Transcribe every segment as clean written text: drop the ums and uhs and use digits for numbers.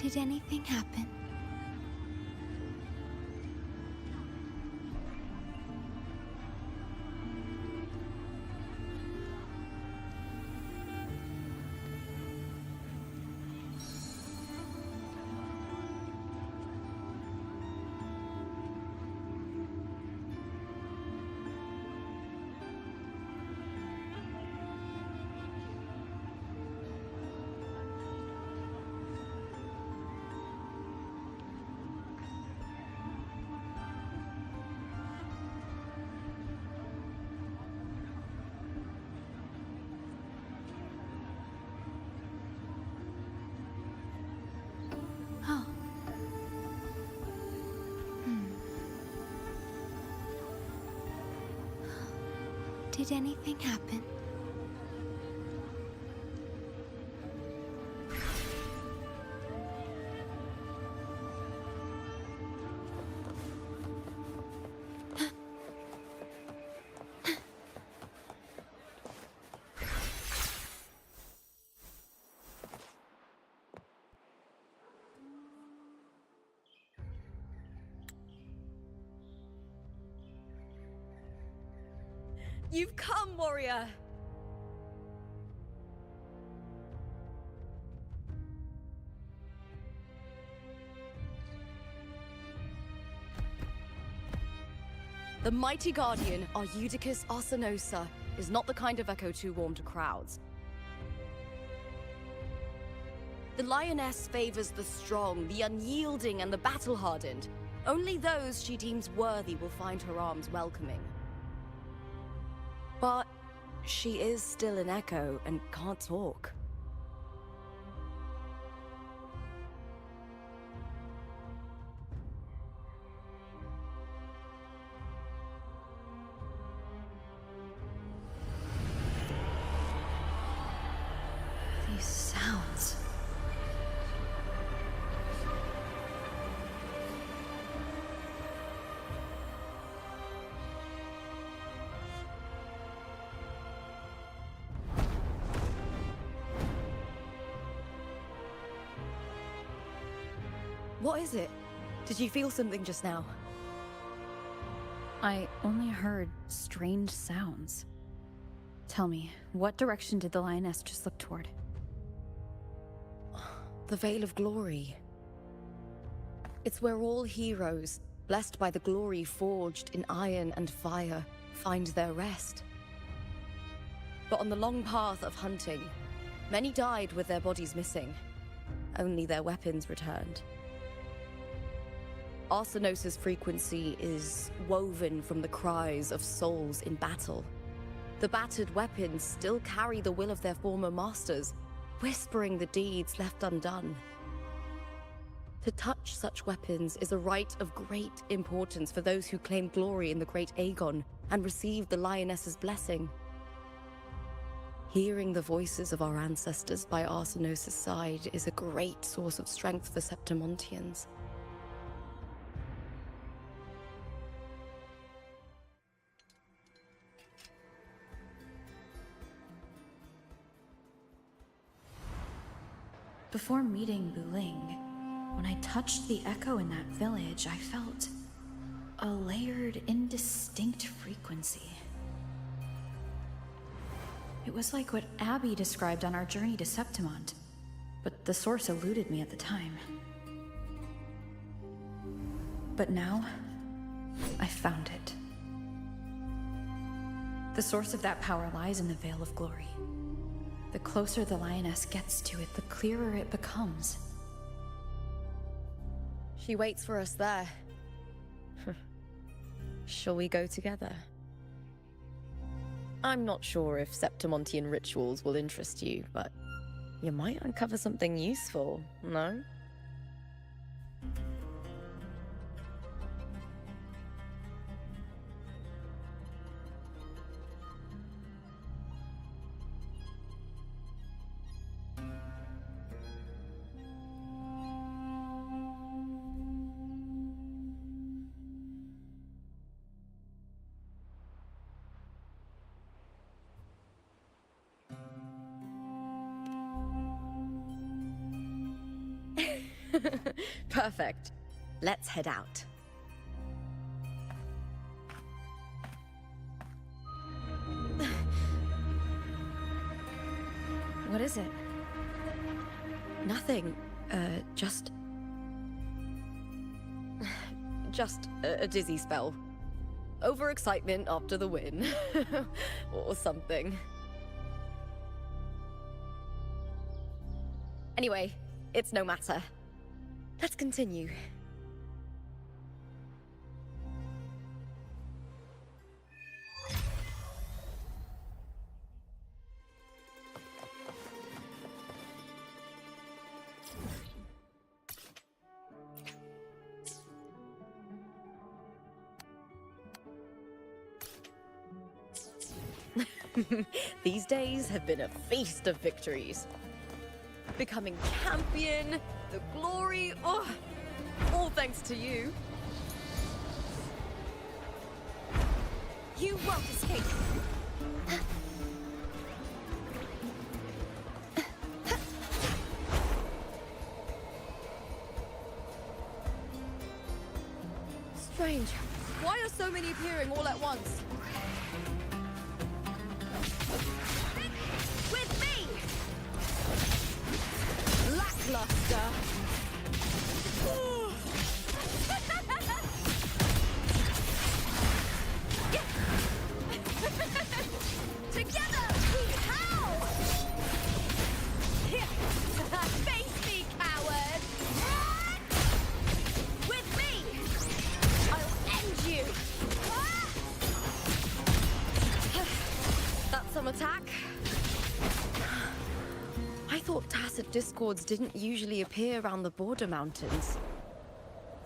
Did anything happen? Oh. Did anything happen? You've come, warrior! The mighty guardian, our Eutychus Arsinosa, is not the kind of echo too warm to crowds. The lioness favors the strong, the unyielding, and the battle-hardened. Only those she deems worthy will find her arms welcoming. But she is still an echo and can't talk. These sounds. What is it? Did you feel something just now? I only heard strange sounds. Tell me, what direction did the lioness just look toward? The Veil of Glory. It's where all heroes, blessed by the glory forged in iron and fire, find their rest. But on the long path of hunting, many died with their bodies missing. Only their weapons returned. Arsinosa's frequency is woven from the cries of souls in battle. The battered weapons still carry the will of their former masters, whispering the deeds left undone. To touch such weapons is a rite of great importance for those who claim glory in the great Aegon and receive the lioness's blessing. Hearing the voices of our ancestors by Arsinosa's side is a great source of strength for Septimontians. Before meeting Wuling, when I touched the echo in that village, I felt a layered, indistinct frequency. It was like what Abby described on our journey to Septimont, but the source eluded me at the time. But now, I found it. The source of that power lies in the Veil of Glory. The closer the lioness gets to it, the clearer it becomes. She waits for us there. Shall we go together? I'm not sure if Septimontian rituals will interest you, but you might uncover something useful, no? Perfect. Let's head out. What is it? Nothing. Just a dizzy spell. Overexcitement after the win. Or something. Anyway, it's no matter. Let's continue. These days have been a feast of victories. Becoming champion, the glory, oh, all thanks to you. You won't escape. Strange. Why are so many appearing all at once? With me! Lackluster. Together we howl! Face me, coward! With me, I'll end you! That's some attack. I thought tacit discords didn't usually appear around the border mountains.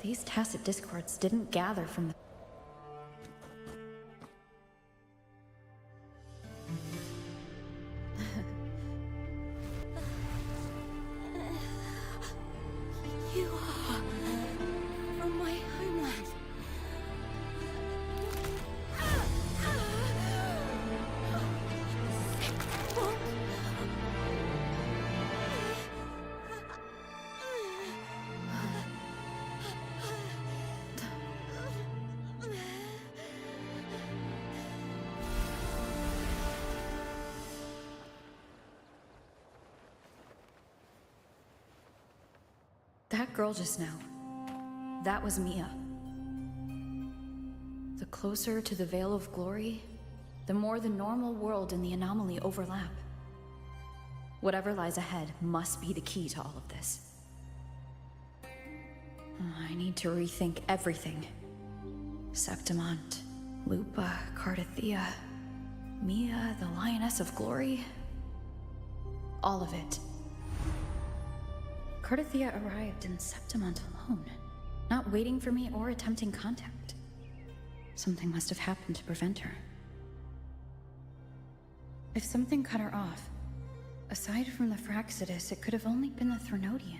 These tacit discords didn't gather from the... You are from my homeland. That girl just now, that was Mia. The closer to the Veil of Glory, the more the normal world and the anomaly overlap. Whatever lies ahead must be the key to all of this. I need to rethink everything. Septimont, Lupa, Cardathea, Mia, the Lioness of Glory. All of it. Cardathea arrived in Septimont alone, not waiting for me or attempting contact. Something must have happened to prevent her. If something cut her off, aside from the Fraxidus, it could have only been the Threnodian,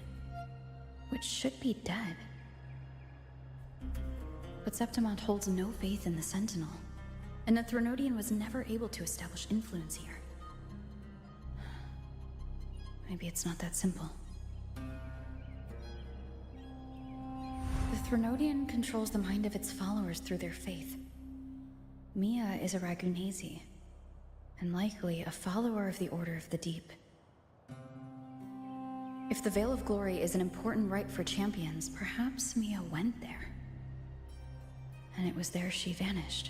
which should be dead. But Septimont holds no faith in the Sentinel, and the Threnodian was never able to establish influence here. Maybe it's not that simple. The Threnodian controls the mind of its followers through their faith. Mia is a Ragunesi, and likely a follower of the Order of the Deep. If the Veil of Glory is an important rite for champions, perhaps Mia went there. And it was there she vanished.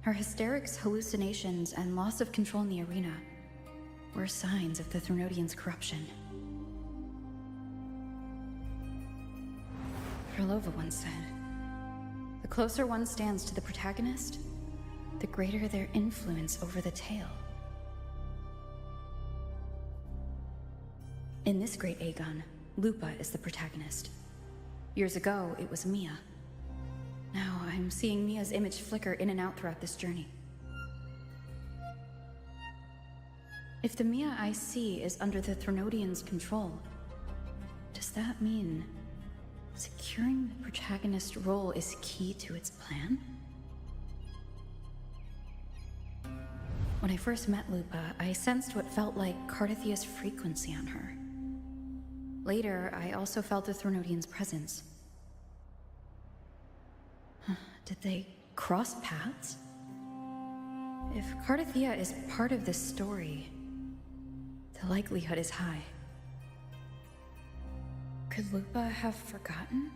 Her hysterics, hallucinations, and loss of control in the arena were signs of the Threnodian's corruption. Krylova once said, "The closer one stands to the protagonist, the greater their influence over the tale." In this great Aegon, Lupa is the protagonist. Years ago, it was Mia. Now I'm seeing Mia's image flicker in and out throughout this journey. If the Mia I see is under the Threnodian's control, does that mean securing the protagonist role is key to its plan? When I first met Lupa, I sensed what felt like Cardathea's frequency on her. Later, I also felt the Threnodians' presence. Did they cross paths? If Cardathia is part of this story, the likelihood is high. Could Lupa have forgotten?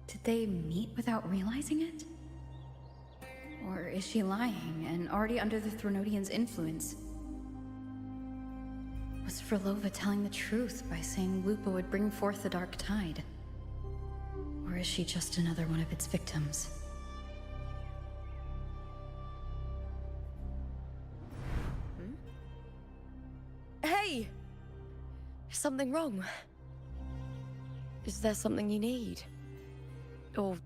Did they meet without realizing it? Or is she lying and already under the Threnodians' influence? Was Frolova telling the truth by saying Lupa would bring forth the Dark Tide? Or is she just another one of its victims? Hey! Is something wrong? Is there something you need? Or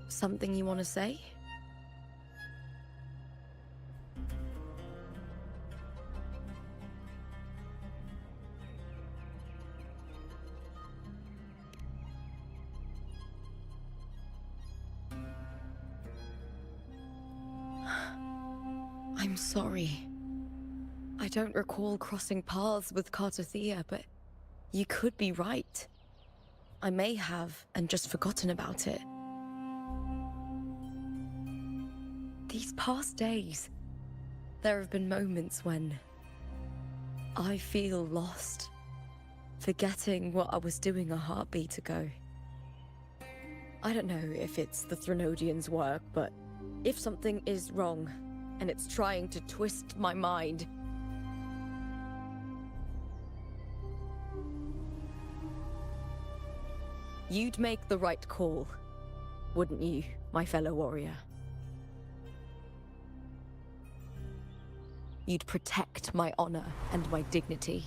something you want to say? I'm sorry. I don't recall crossing paths with Cardathia, but you could be right. I may have, and just forgotten about it. These past days, there have been moments when I feel lost, forgetting what I was doing a heartbeat ago. I don't know if it's the Threnodians' work, but if something is wrong, and it's trying to twist my mind, you'd make the right call, wouldn't you, my fellow warrior? You'd protect my honor and my dignity.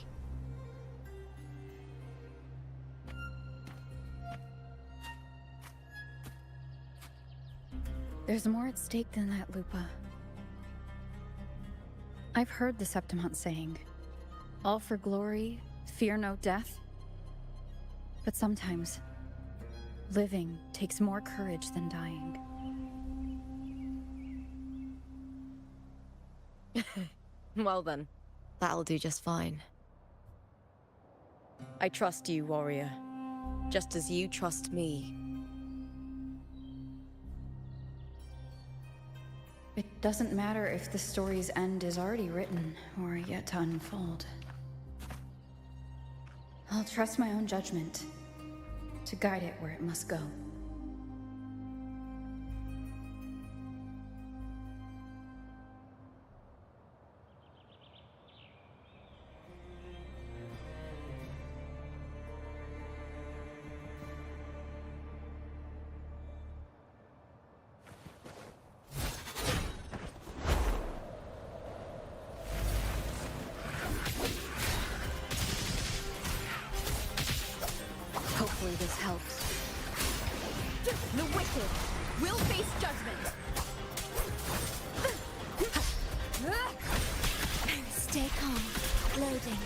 There's more at stake than that, Lupa. I've heard the Septimont saying, all for glory, fear no death. But sometimes, living takes more courage than dying. Well then, that'll do just fine. I trust you, warrior, just as you trust me. It doesn't matter if the story's end is already written or yet to unfold. I'll trust my own judgment to guide it where it must go. Hopefully this helps. The wicked will face judgment. Stay calm. Loading.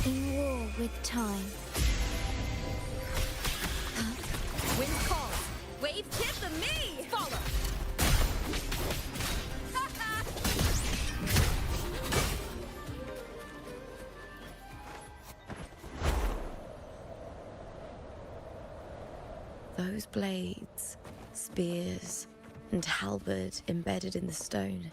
In war with time. Wind calls. Wave tip the me! Follow! Those blades, spears, and halberd embedded in the stone.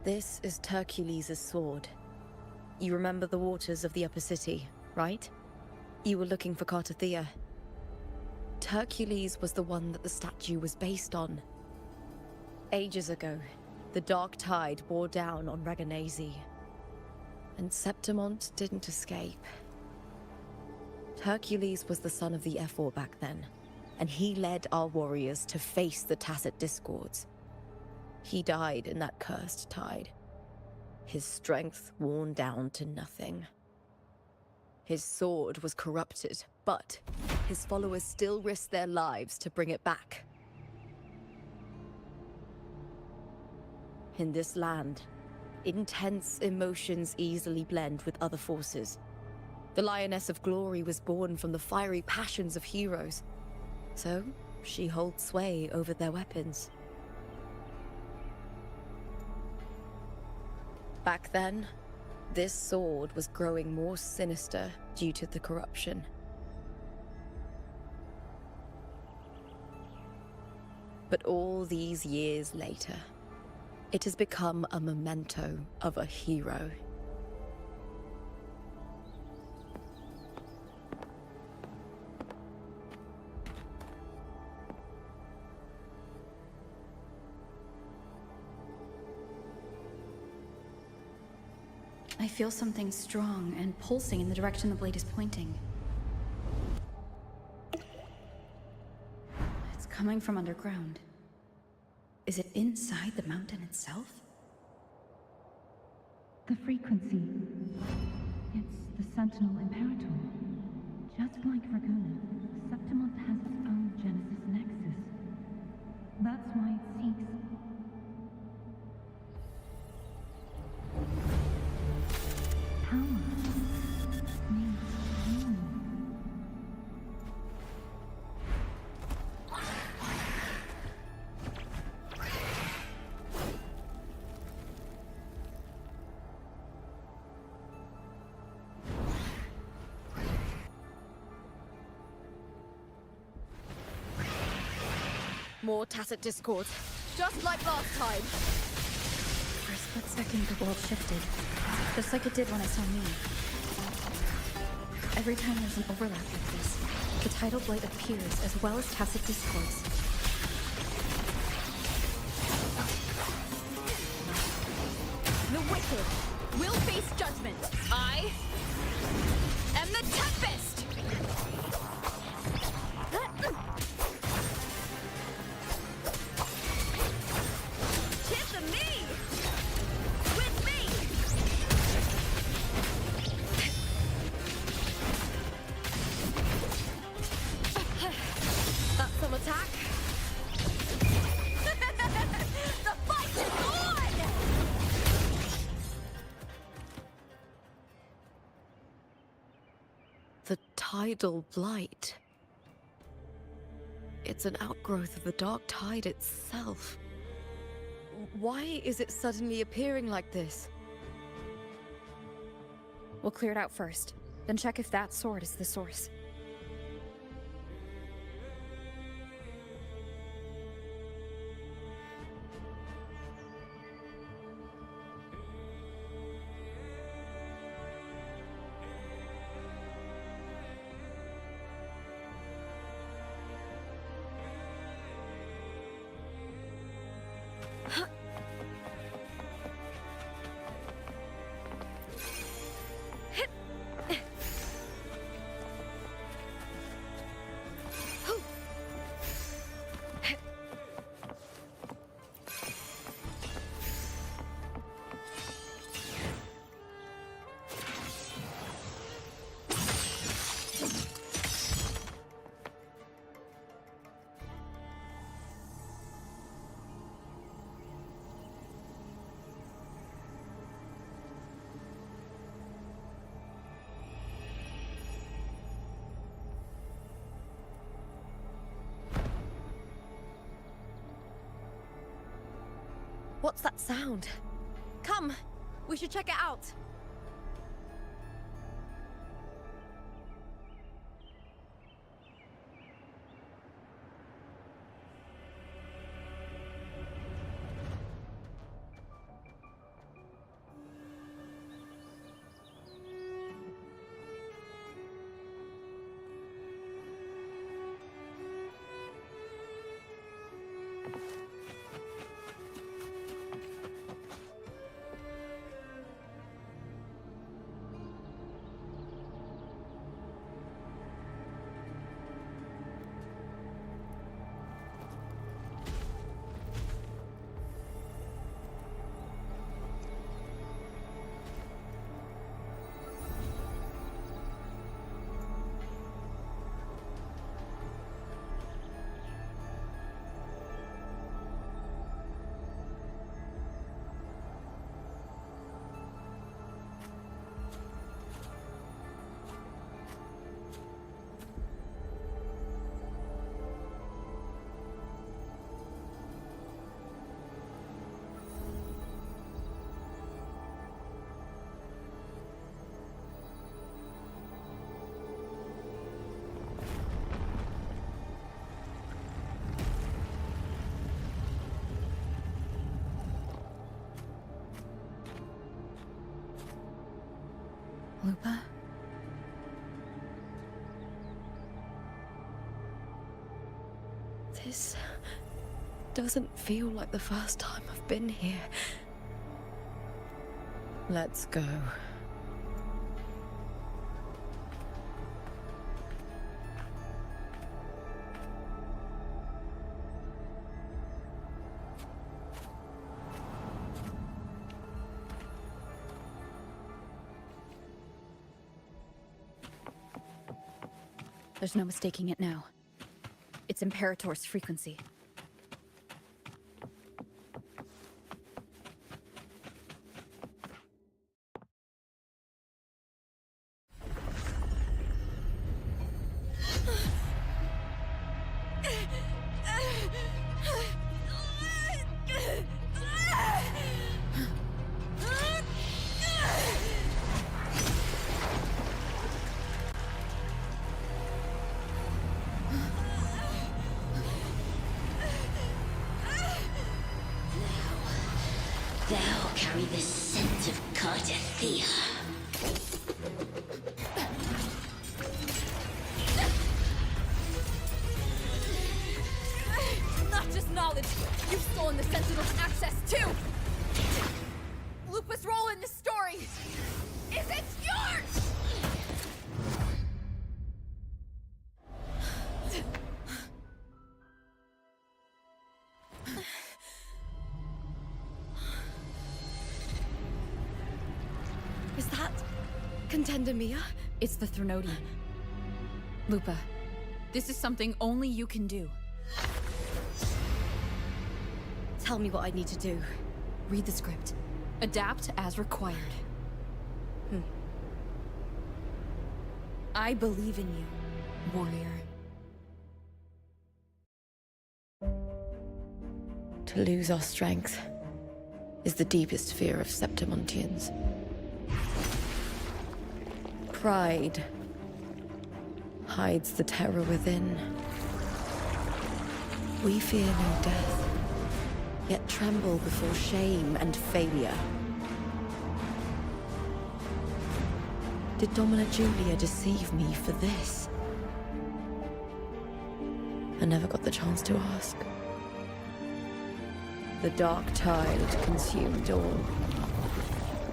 This is Hercules' sword. You remember the waters of the Upper City, right? You were looking for Cardathia. Hercules was the one that the statue was based on. Ages ago, The dark tide bore down on Reganese, and Septimont didn't escape. Hercules was the son of the Ephor back then, and he led our warriors to face the Tacit Discords. He died in that cursed tide, his strength worn down to nothing. His sword was corrupted, but his followers still risked their lives to bring it back. In this land, intense emotions easily blend with other forces. The Lioness of Glory was born from the fiery passions of heroes, so she holds sway over their weapons. Back then, this sword was growing more sinister due to the corruption. But all these years later, it has become a memento of a hero. I feel something strong and pulsing in the direction the blade is pointing. It's coming from underground. Is it inside the mountain itself? The frequency. It's the Sentinel Imperator. Just like Raguna, Septimont has its own Genesis Nexus. That's why it seeks... power. Needs healing. More Tacit Discords, just like last time. For a split second, the world shifted. Just like it did when I saw me. Every time there's an overlap like this, the tidal blight appears as well as Tacit Discords. The wicked will face judgment. I am the Tempest! Tis of me! With me! That's some attack. The fight is on! The tidal blight. It's an outgrowth of the dark tide itself. Why is it suddenly appearing like this? We'll clear it out first, then check if that sword is the source. What's that sound? Come, we should check it out. Lupa? This doesn't feel like the first time I've been here. Let's go. There's no mistaking it now. It's Imperator's frequency. Thou carry the scent of Cardathea. Not just knowledge, you've stolen the Sentinel's access too! Lupa's role in this story is it's yours! Is that Contender Mia? It's the Threnodian. Lupa, this is something only you can do. Tell me what I need to do. Read the script. Adapt as required. I believe in you, warrior. To lose our strength is the deepest fear of Septimontians. Pride hides the terror within. We fear no death, yet tremble before shame and failure. Did Domina Julia deceive me for this? I never got the chance to ask. The dark tide consumed all.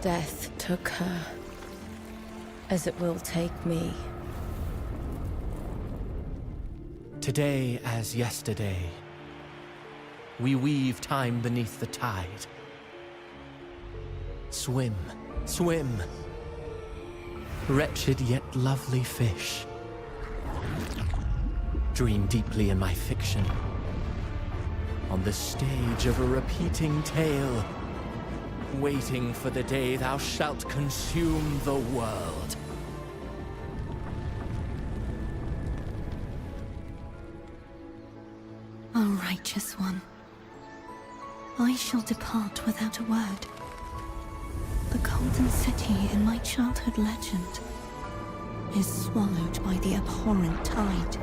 Death took her, as it will take me. Today as yesterday, we weave time beneath the tide. Swim, swim, wretched yet lovely fish. Dream deeply in my fiction, on the stage of a repeating tale, waiting for the day thou shalt consume the world. O righteous one, I shall depart without a word. The golden city in my childhood legend is swallowed by the abhorrent tide.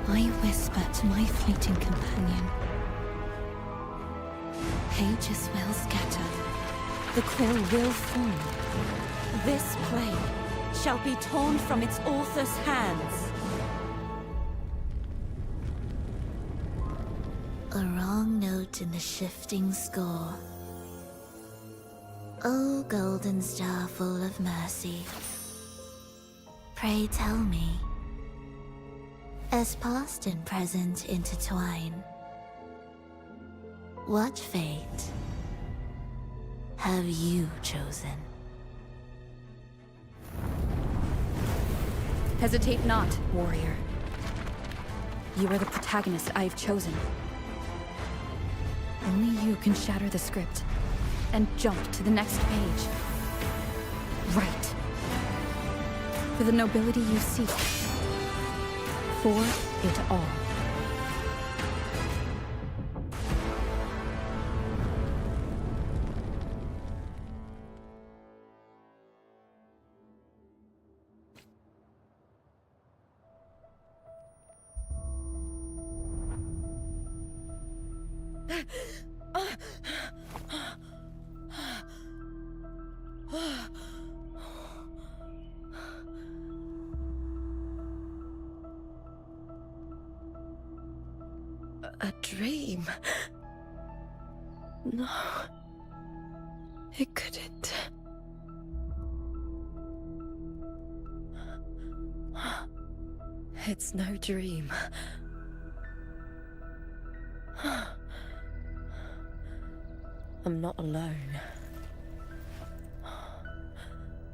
I whisper to my fleeting companion. Pages will scatter. The quill will fall. This play shall be torn from its author's hands. A wrong note in the shifting score. O golden star full of mercy, pray tell me, as past and present intertwine, what fate have you chosen? Hesitate not, warrior. You are the protagonist I have chosen. Only you can shatter the script and jump to the next page. Right. For the nobility you seek. For it all. A dream? No. It couldn't. It's no dream. I'm not alone.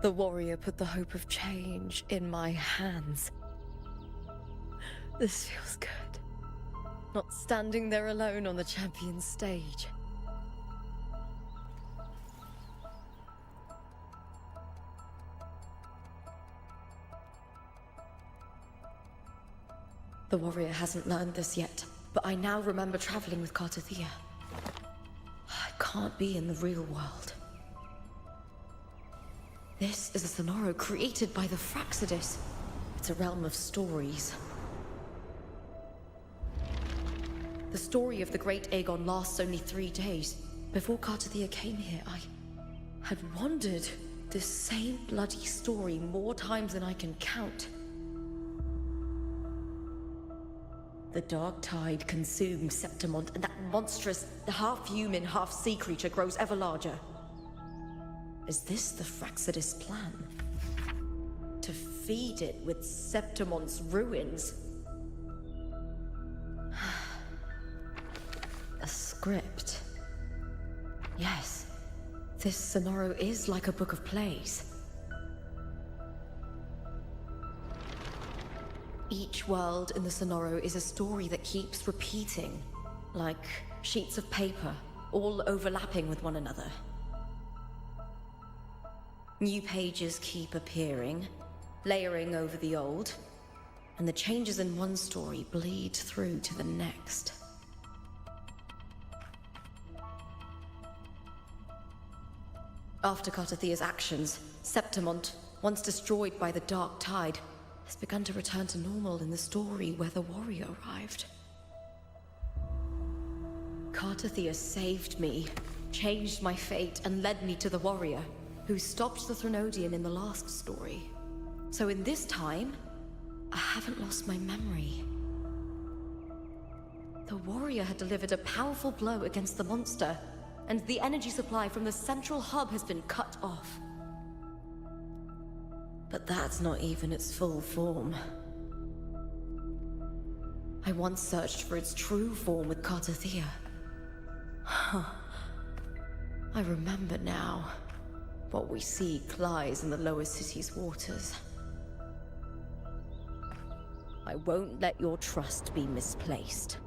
The warrior put the hope of change in my hands. This feels good. Not standing there alone on the champion's stage. The warrior hasn't learned this yet, but I now remember traveling with Cartathea. I can't be in the real world. This is a Sonoro created by the Fraxidus. It's a realm of stories. The story of the Great Aegon lasts only 3 days. Before Cartathea came here, I had wandered this same bloody story more times than I can count. The dark tide consumes Septimont, and that monstrous, half-human, half-sea creature grows ever larger. Is this the Fraxidus plan? To feed it with Septimont's ruins? A script. Yes, this Sonoro is like a book of plays. Each world in the Sonoro is a story that keeps repeating, like sheets of paper, all overlapping with one another. New pages keep appearing, layering over the old, and the changes in one story bleed through to the next. After Cartathea's actions, Septimont, once destroyed by the dark tide, has begun to return to normal in the story where the warrior arrived. Cartathea saved me, changed my fate, and led me to the warrior, who stopped the Threnodian in the last story. So in this time, I haven't lost my memory. The warrior had delivered a powerful blow against the monster, and the energy supply from the central hub has been cut off. But that's not even its full form. I once searched for its true form with Cartathea. I remember now. What we seek lies in the lower city's waters. I won't let your trust be misplaced.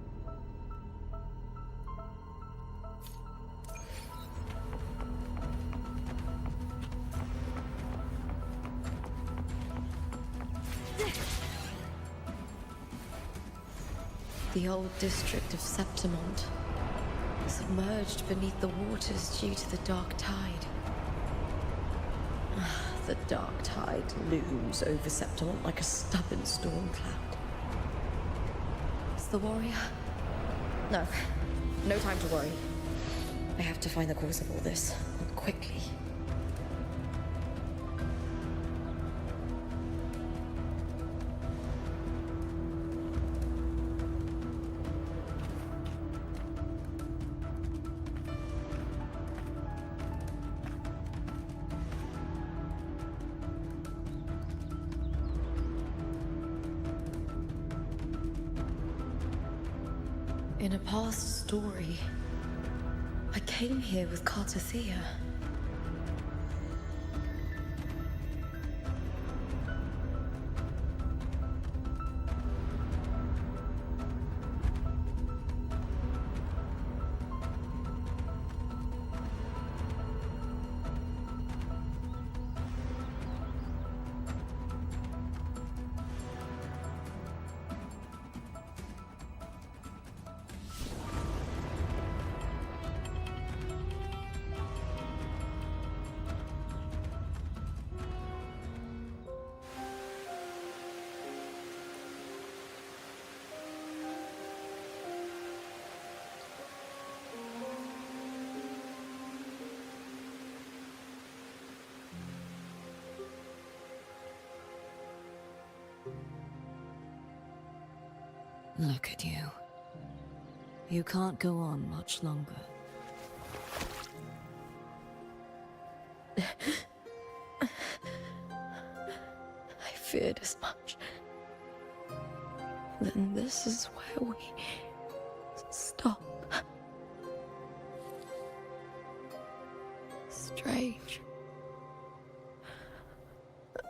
The old district of Septimont, submerged beneath the waters due to the dark tide. The dark tide looms over Septimont like a stubborn storm cloud. Is the warrior? No. No time to worry. I have to find the cause of all this, and quickly. In a past story, I came here with Cartathea. Look at you. You can't go on much longer. I feared as much. Then this is where we stop. Strange.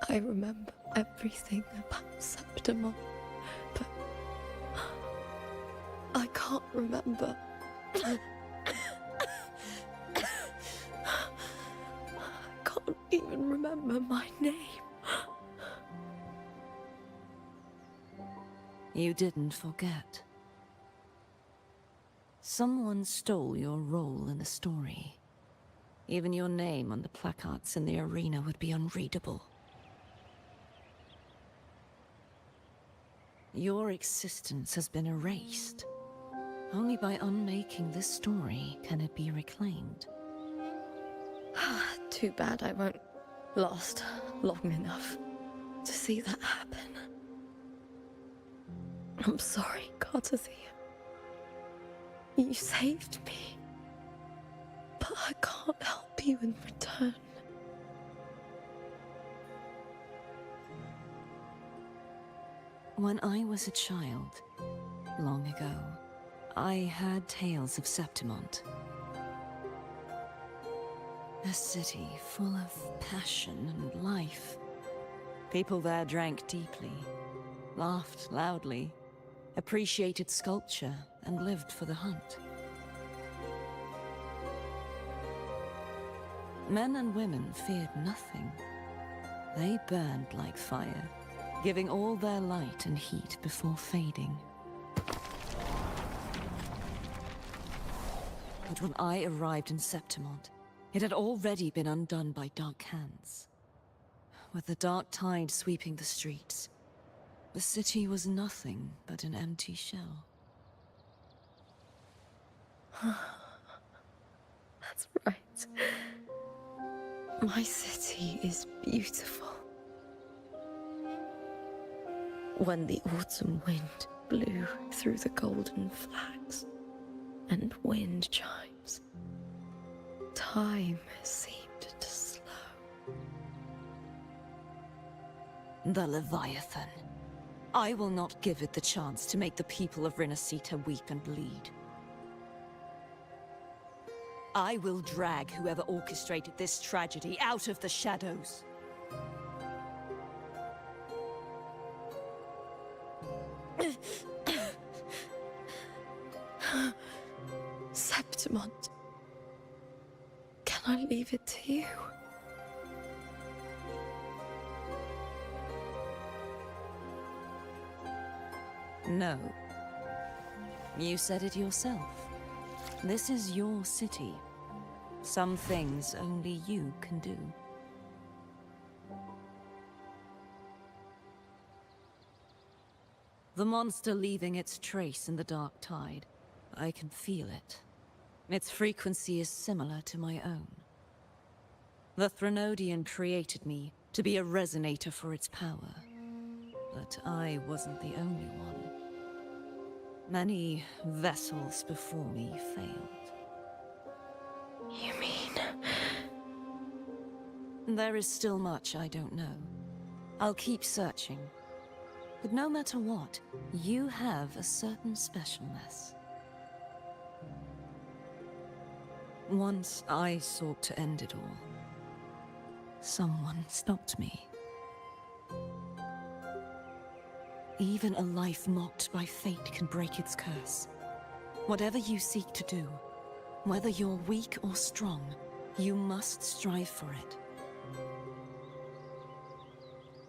I remember everything about Septimon, but I can't remember. I can't even remember my name. You didn't forget. Someone stole your role in the story. Even your name on the placards in the arena would be unreadable. Your existence has been erased. Only by unmaking this story can it be reclaimed. Too bad I won't last long enough to see that happen. I'm sorry, Cartathea. You saved me, but I can't help you in return. When I was a child, long ago, I had tales of Septimont. A city full of passion and life. People there drank deeply, laughed loudly, appreciated sculpture, and lived for the hunt. Men and women feared nothing. They burned like fire, giving all their light and heat before fading. But when I arrived in Septimont, it had already been undone by dark hands. With the dark tide sweeping the streets, the city was nothing but an empty shell. That's right. My city is beautiful. When the autumn wind blew through the golden flags and wind chimes, time seemed to slow. The Leviathan. I will not give it the chance to make the people of Rinascita weep and bleed. I will drag whoever orchestrated this tragedy out of the shadows. Septimont, can I leave it to you? No. You said it yourself. This is your city. Some things only you can do. The monster leaving its trace in the dark tide. I can feel it. Its frequency is similar to my own. The Threnodian created me to be a resonator for its power. But I wasn't the only one. Many vessels before me failed. You mean? There is still much I don't know. I'll keep searching. But no matter what, you have a certain specialness. Once I sought to end it all. Someone stopped me. Even a life mocked by fate can break its curse. Whatever you seek to do, whether you're weak or strong, you must strive for it.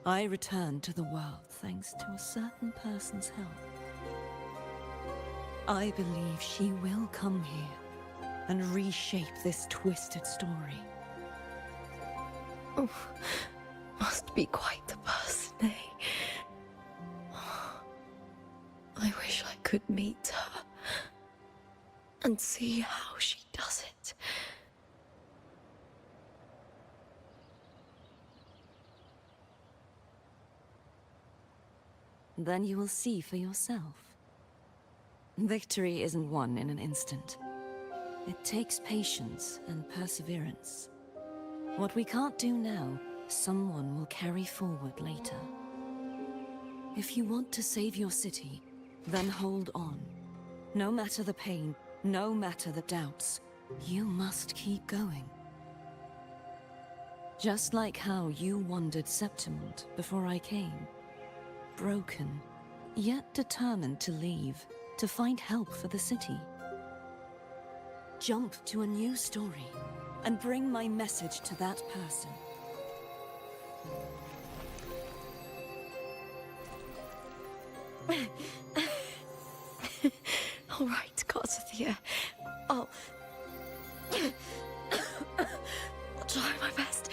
I returned to the world thanks to a certain person's help. I believe she will come here and reshape this twisted story. Oh, must be quite the person, eh? I wish I could meet her and see how she does it. Then you will see for yourself. Victory isn't won in an instant. It takes patience and perseverance. What we can't do now, someone will carry forward later. If you want to save your city, then hold on. No matter the pain, no matter the doubts, you must keep going. Just like how you wandered Septimont before I came. Broken, yet determined to leave, to find help for the city. Jump to a new story and bring my message to that person. All right, Garcia. I'll try my best.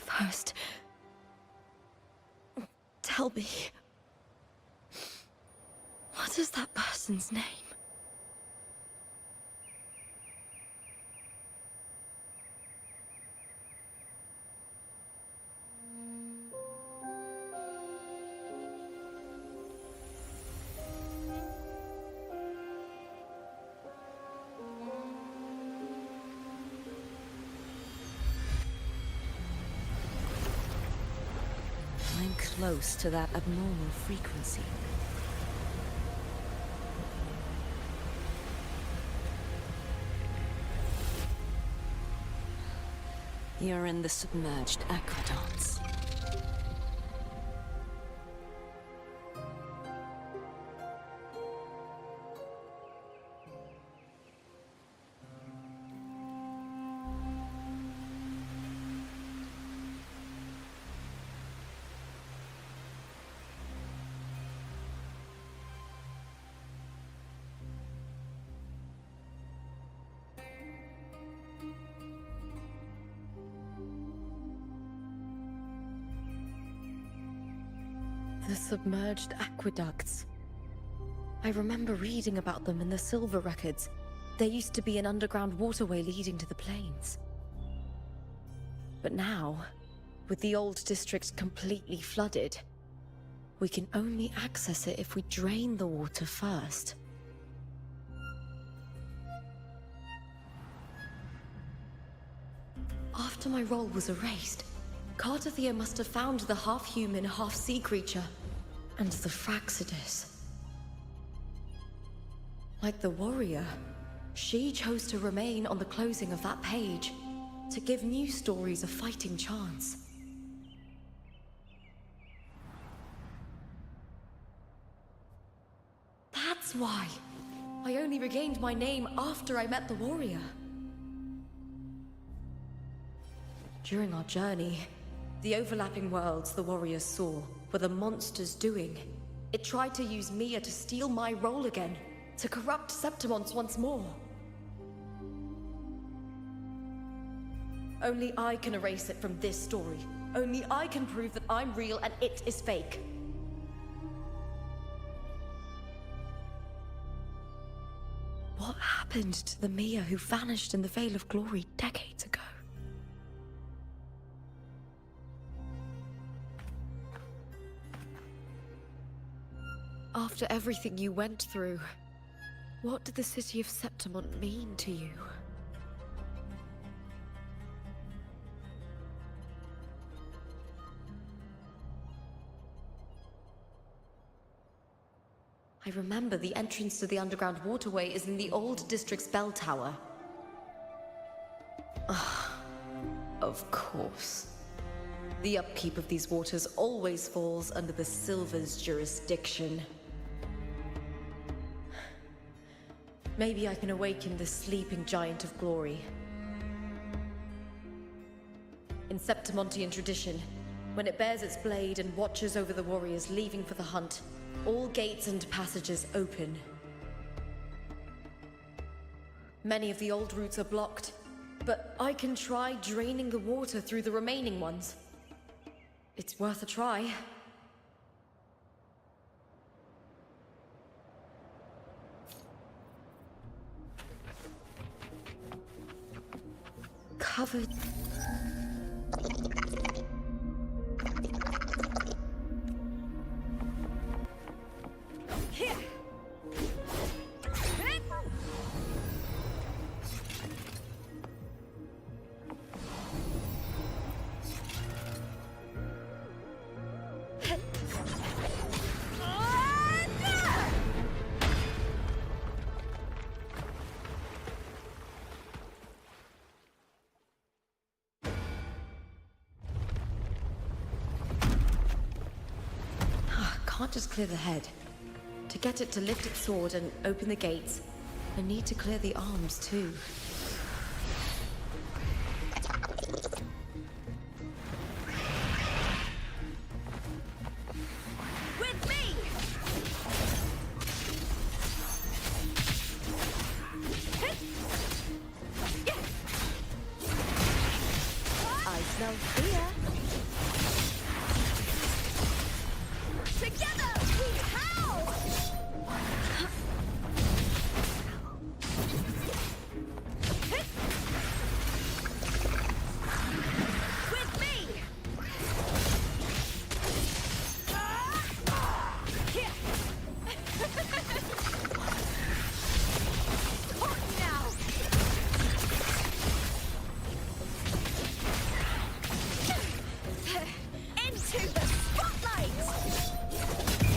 First, tell me, what is that person's name? I'm close to that abnormal frequency. You're in the submerged aqueducts. The submerged aqueducts. I remember reading about them in the Silver records. There used to be an underground waterway leading to the plains. But now, with the old district completely flooded, we can only access it if we drain the water first. After my role was erased, Cartathea must have found the half-human, half-sea creature, and the Fraxidus. Like the warrior, she chose to remain on the closing of that page, to give new stories a fighting chance. That's why I only regained my name after I met the warrior. During our journey, the overlapping worlds the warriors saw were the monsters doing. It tried to use Mia to steal my role again, to corrupt Septimont once more. Only I can erase it from this story. Only I can prove that I'm real and it is fake. What happened to the Mia who vanished in the Veil of Glory decades ago? After everything you went through, what did the city of Septimont mean to you? I remember the entrance to the underground waterway is in the old district's bell tower. Of course. The upkeep of these waters always falls under the Silver's jurisdiction. Maybe I can awaken the sleeping giant of glory. In Septimontian tradition, when it bears its blade and watches over the warriors leaving for the hunt, all gates and passages open. Many of the old routes are blocked, but I can try draining the water through the remaining ones. It's worth a try. covered. Can't just clear the head. To get it to lift its sword and open the gates, I need to clear the arms too. With me! I smell fear. Together we howl! With me! Here! Talk now! Into the spotlight!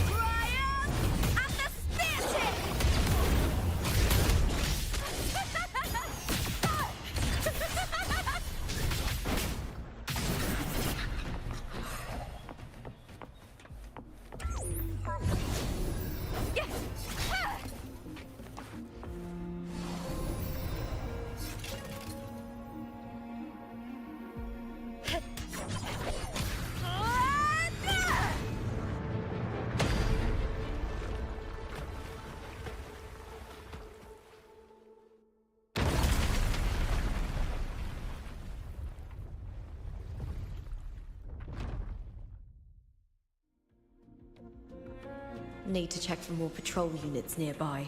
Brian and the spear tip! Need to check for more patrol units nearby.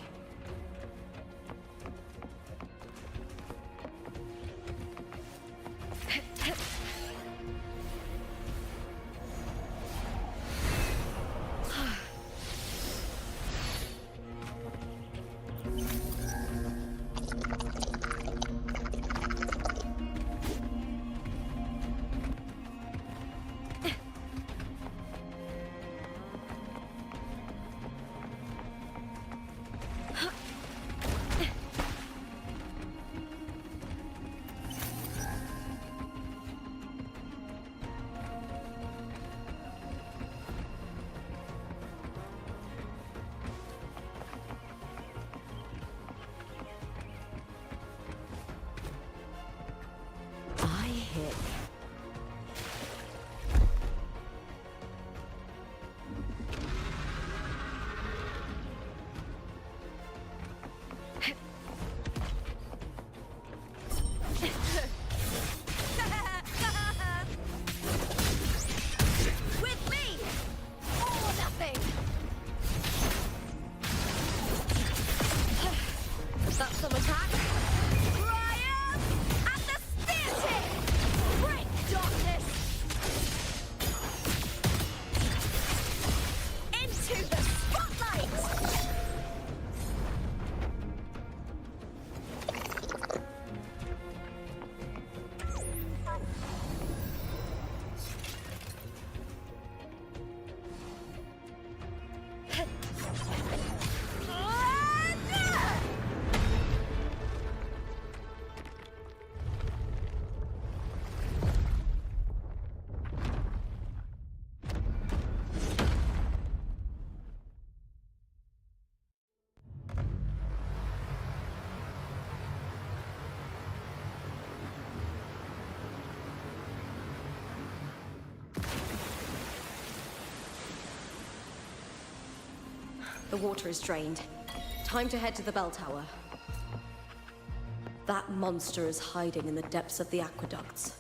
I hit. With me! Or nothing! That's some attack. Brian and the spear tip! Break darkness! Into the spotlight! The water is drained. Time to head to the bell tower. That monster is hiding in the depths of the aqueducts.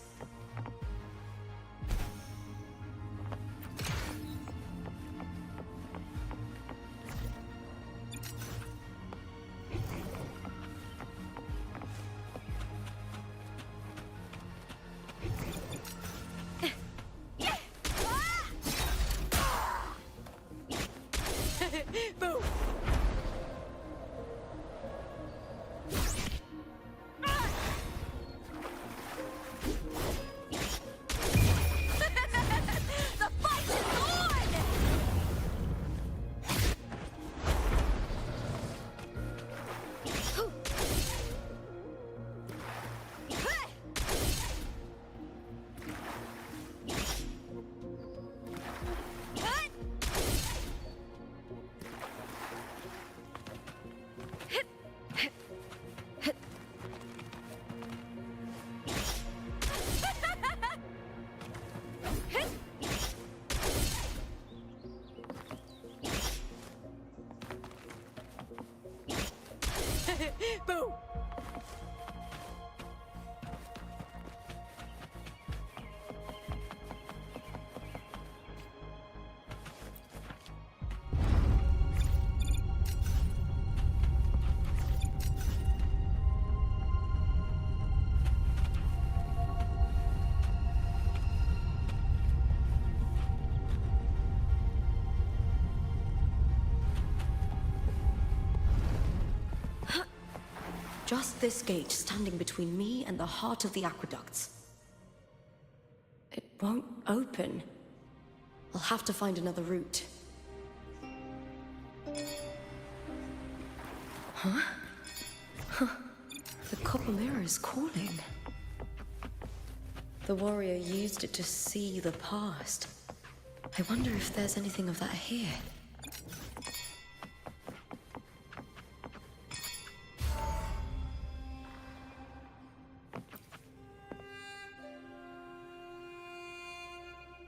Boom! The fight is on! Boom! Just this gate standing between me and the heart of the aqueducts. It won't open. I'll have to find another route. Huh? The copper mirror is calling. The warrior used it to see the past. I wonder if there's anything of that here.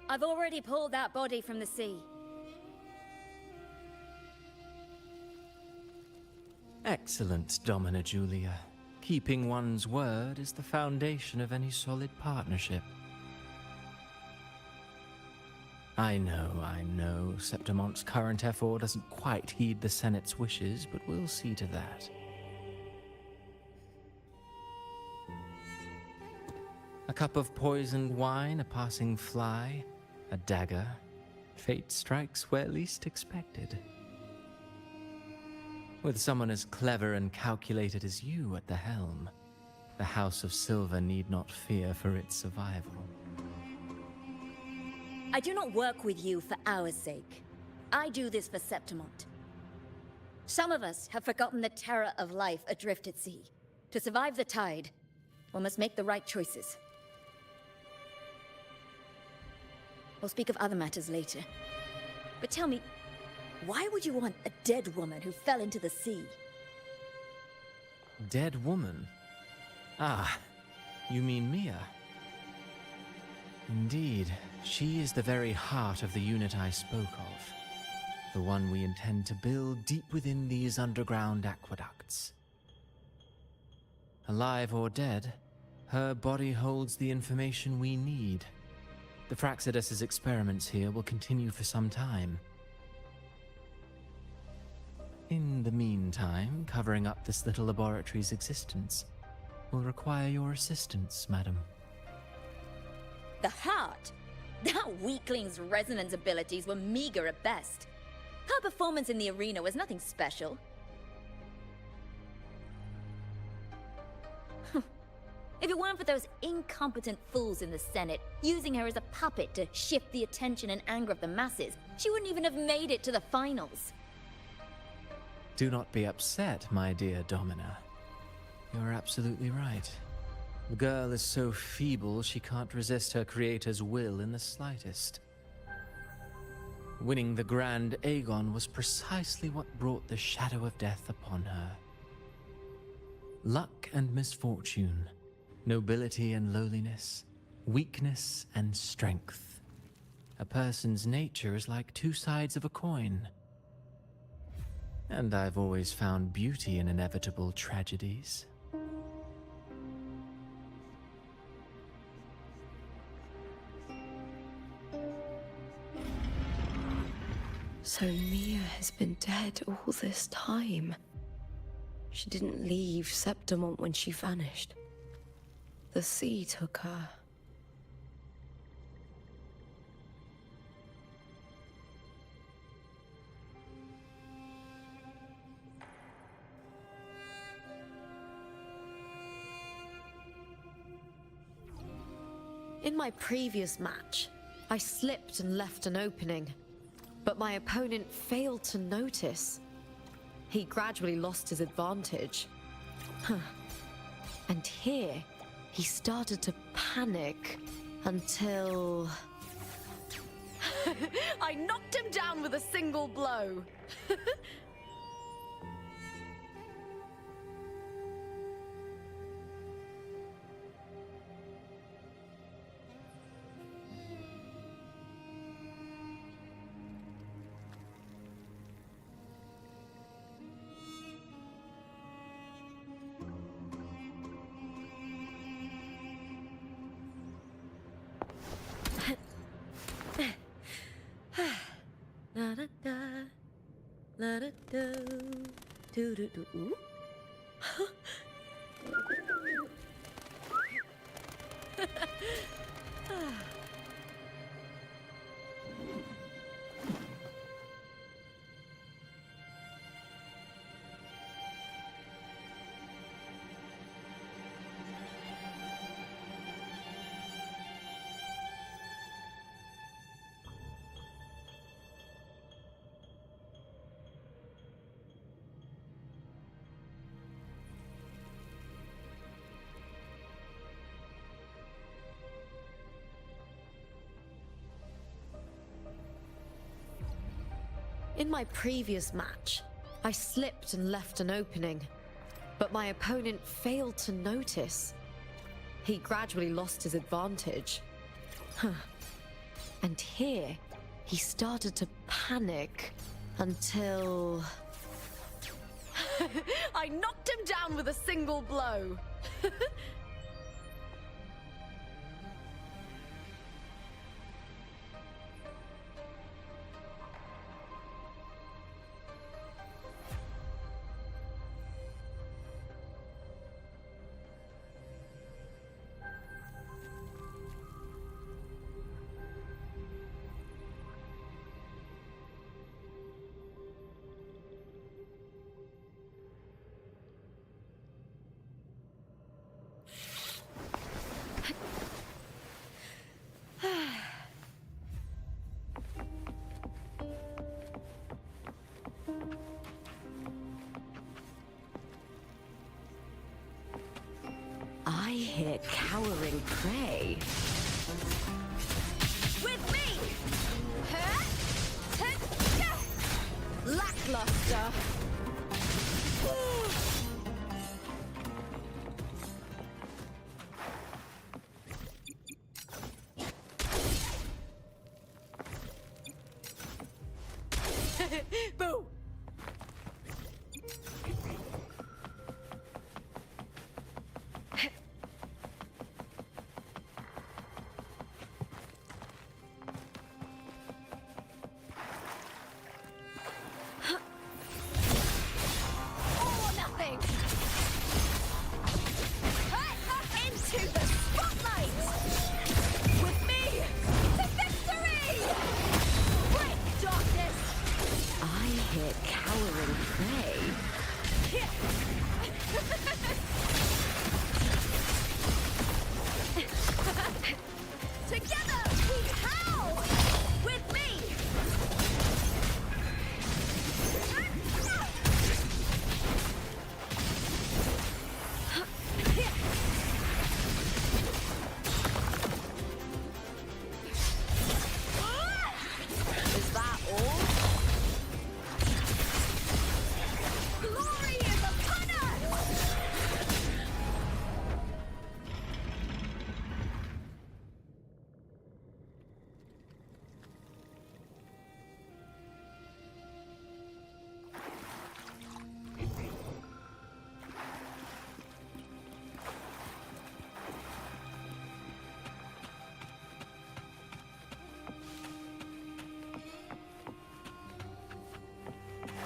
I've already pulled that body from the sea. Excellent, Domina Julia. Keeping one's word is the foundation of any solid partnership. I know, Septimonte's current effort doesn't quite heed the Senate's wishes, but we'll see to that. A cup of poisoned wine, a passing fly, a dagger. Fate strikes where least expected. With someone as clever and calculated as you at the helm, the House of Silver need not fear for its survival. I do not work with you for our sake. I do this for Septimont. Some of us have forgotten the terror of life adrift at sea. To survive the tide, one must make the right choices. We'll speak of other matters later. But tell me, why would you want a dead woman who fell into the sea? Dead woman? Ah, you mean Mia? Indeed, she is the very heart of the unit I spoke of. The one we intend to build deep within these underground aqueducts. Alive or dead, her body holds the information we need. The Fraxidus's experiments here will continue for some time. In the meantime, covering up this little laboratory's existence will require your assistance, madam. The heart? That weakling's resonance abilities were meager at best. Her performance in the arena was nothing special. If it weren't for those incompetent fools in the Senate using her as a puppet to shift the attention and anger of the masses, she wouldn't even have made it to the finals. Do not be upset, my dear Domina. You're absolutely right. The girl is so feeble she can't resist her creator's will in the slightest. Winning the Grand Aegon was precisely what brought the shadow of death upon her. Luck and misfortune, nobility and lowliness, weakness and strength. A person's nature is like two sides of a coin. And I've always found beauty in inevitable tragedies. So Mia has been dead all this time. She didn't leave Septimont when she vanished. The sea took her. In my previous match, I slipped and left an opening, but my opponent failed to notice. He gradually lost his advantage. And here, he started to panic until... I knocked him down with a single blow. La da da, la da do, do do do. Ooh. In my previous match, I slipped and left an opening, but my opponent failed to notice. He gradually lost his advantage. And here, he started to panic until... I knocked him down with a single blow. I hear cowering prey. With me! Lackluster! Boo!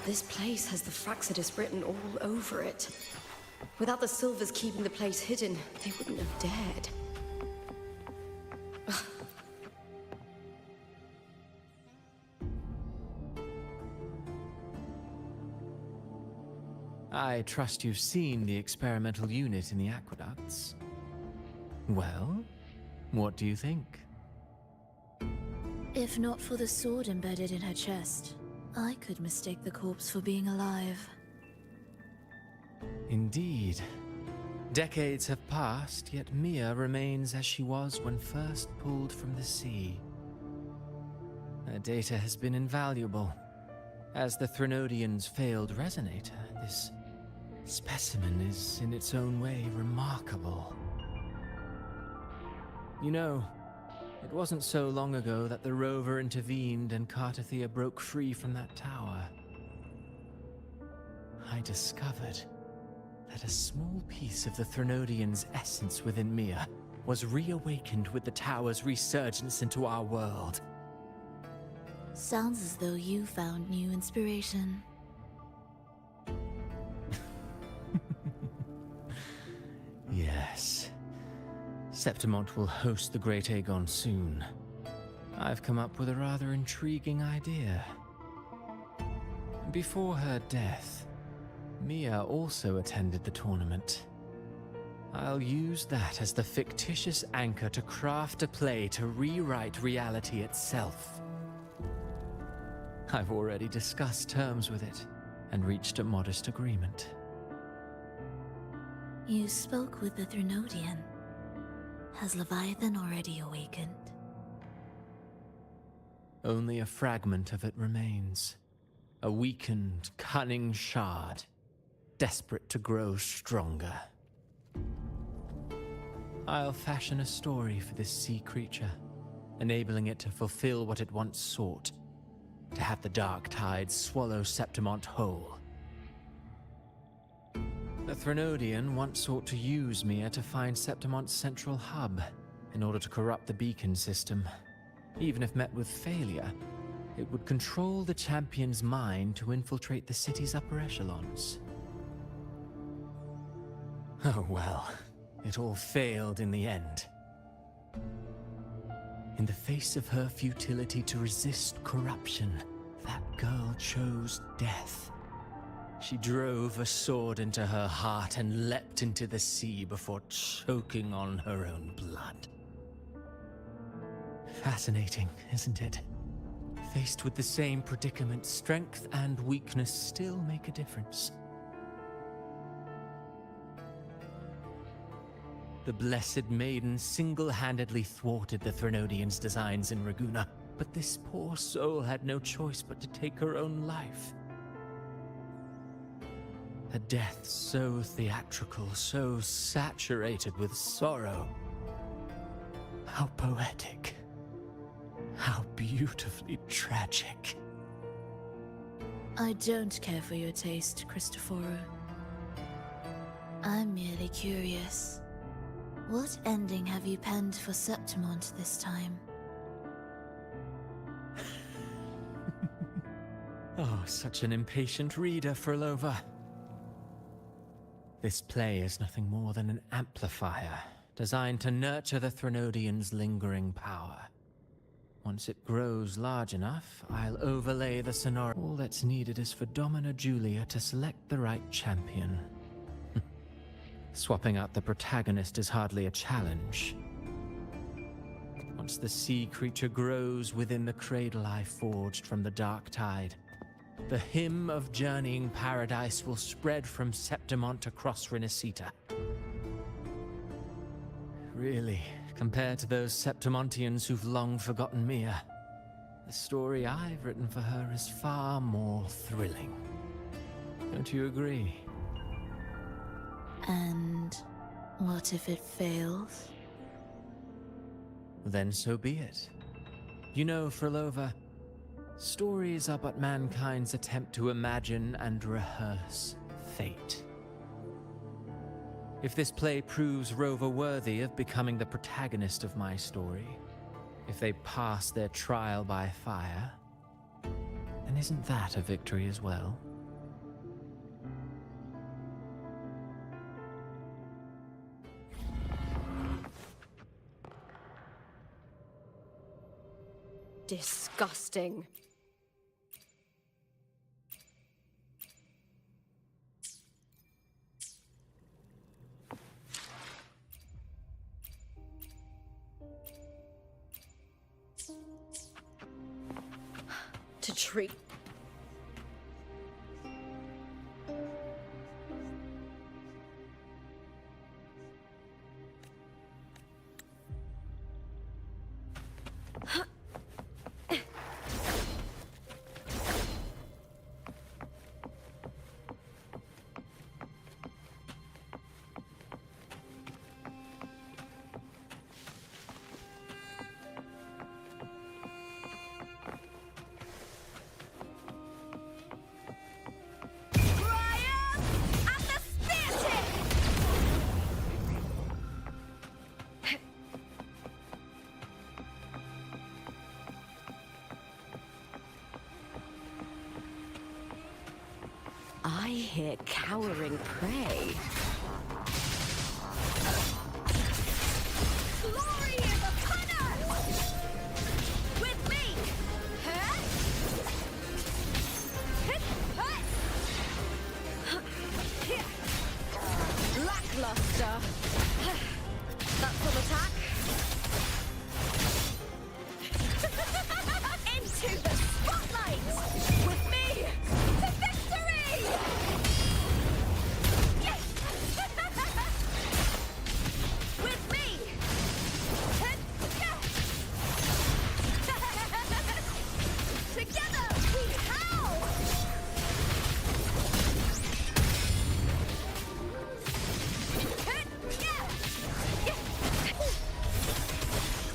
This place has the Fraxidus written all over it. Without the Silvers keeping the place hidden, they wouldn't have dared. I trust you've seen the experimental unit in the aqueducts. Well, What do you think? If not for the sword embedded in her chest, I could mistake the corpse for being alive. Indeed. Decades have passed, yet Mia remains as she was when first pulled from the sea. Her data has been invaluable. As the Threnodian's failed resonator, this specimen is in its own way remarkable. You know, it wasn't so long ago that the rover intervened and Cartathea broke free from that tower. I discovered that a small piece of the Threnodian's essence within Mia was reawakened with the tower's resurgence into our world. Sounds as though you found new inspiration. Yes. Septimont will host the Great Aegon soon. I've come up with a rather intriguing idea. Before her death, Mia also attended the tournament. I'll use that as the fictitious anchor to craft a play to rewrite reality itself. I've already discussed terms with it and reached a modest agreement. You spoke with the Threnodian. Has Leviathan already awakened? Only a fragment of it remains. A weakened, cunning shard, desperate to grow stronger. I'll fashion a story for this sea creature, enabling it to fulfill what it once sought, to have the dark tide swallow Septimont whole. The Threnodian once sought to use Mia to find Septimont's central hub in order to corrupt the beacon system. Even if met with failure, it would control the champion's mind to infiltrate the city's upper echelons. Oh well, it all failed in the end. In the face of her futility to resist corruption, that girl chose death. She drove a sword into her heart and leapt into the sea before choking on her own blood. Fascinating, isn't it? Faced with the same predicament, strength and weakness still make a difference. The Blessed Maiden single-handedly thwarted the Threnodian's designs in Raguna, but this poor soul had no choice but to take her own life. A death so theatrical, so saturated with sorrow. How poetic. How beautifully tragic. I don't care for your taste, Cristoforo. I'm merely curious. What ending have you penned for Septimont this time? Oh, such an impatient reader, Frolova. This play is nothing more than an amplifier, designed to nurture the Threnodian's lingering power. Once it grows large enough, I'll overlay the sonora. All that's needed is for Domina Julia to select the right champion. Swapping out the protagonist is hardly a challenge. Once the sea creature grows within the cradle I forged from the dark tide, the hymn of journeying paradise will spread from Septimont across Renacita. Really, compared to those Septimontians who've long forgotten Mia, the story I've written for her is far more thrilling. Don't you agree? And what if it fails? Then so be it. You know, Frolova, stories are but mankind's attempt to imagine and rehearse fate. If this play proves Rover worthy of becoming the protagonist of my story, if they pass their trial by fire, then isn't that a victory as well? Disgusting. treat. I hear cowering prey. Glory is upon us! With me! Huh? Lackluster. That's an attack. Into the spotlight! With me! To victory! Yes! With me! Together we howl!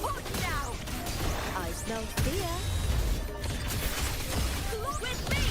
Hold now! I smell fear. With me!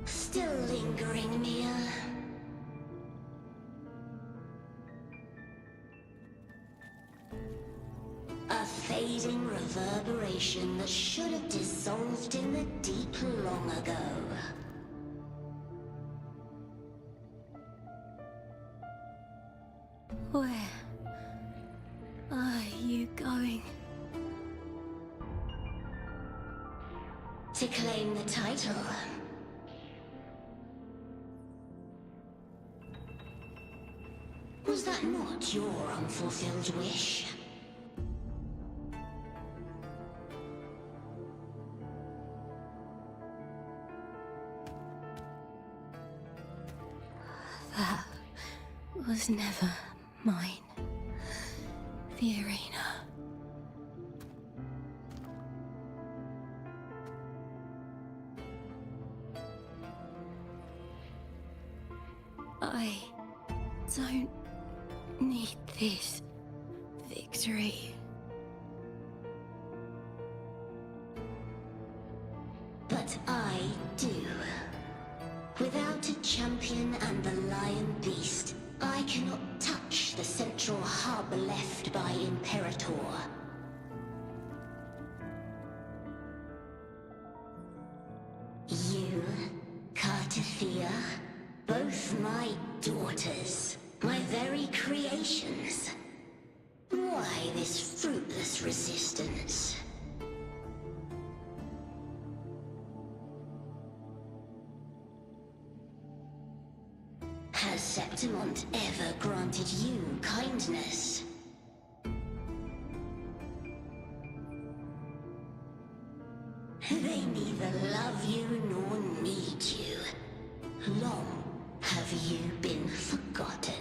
Still lingering, Mia. A fading reverberation that should have dissolved in the deep long ago. Where are you going? To claim the title. Was that not your unfulfilled wish? That was never mine. The arena. I don't need this victory. But I do. Without a champion and the lion beast, I cannot touch the central hub left by Imperator. You, Cartathea, both my daughters, my very creations. Why this fruitless resistance? Has Septimont ever granted you kindness? They neither love you nor need you. Long Have you been forgotten?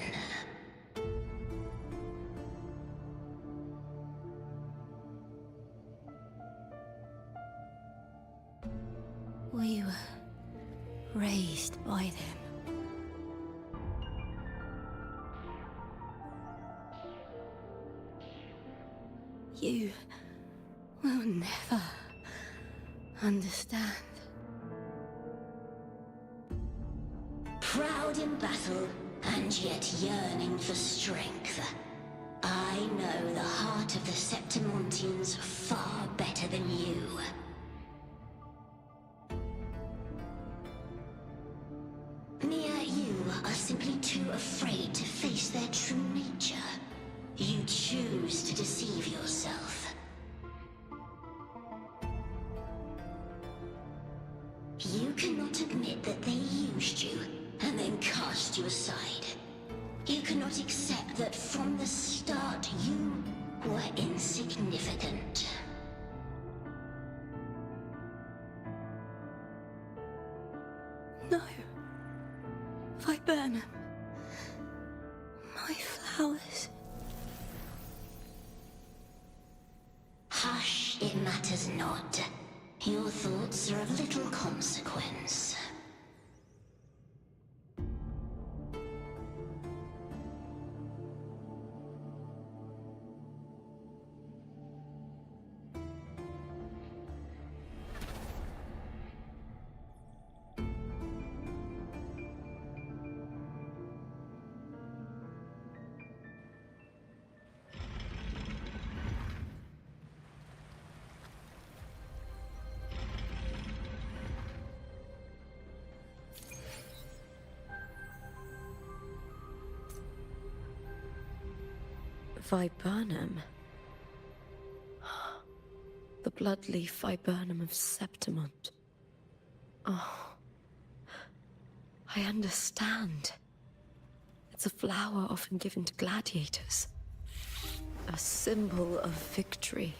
We were raised by them. You will never understand. Proud in battle, and yet yearning for strength. I know the heart of the Septimontians far better than you. You are simply too afraid to face their true nature. You choose to deceive yourself. You cannot admit that they used you and then cast you aside. You cannot accept that from the start you were insignificant. No. Viburnum. My flowers. Hush, it matters not. Your thoughts are of little consequence. Viburnum. The bloodleaf viburnum of Septimont. Oh, I understand. It's a flower often given to gladiators. A symbol of victory.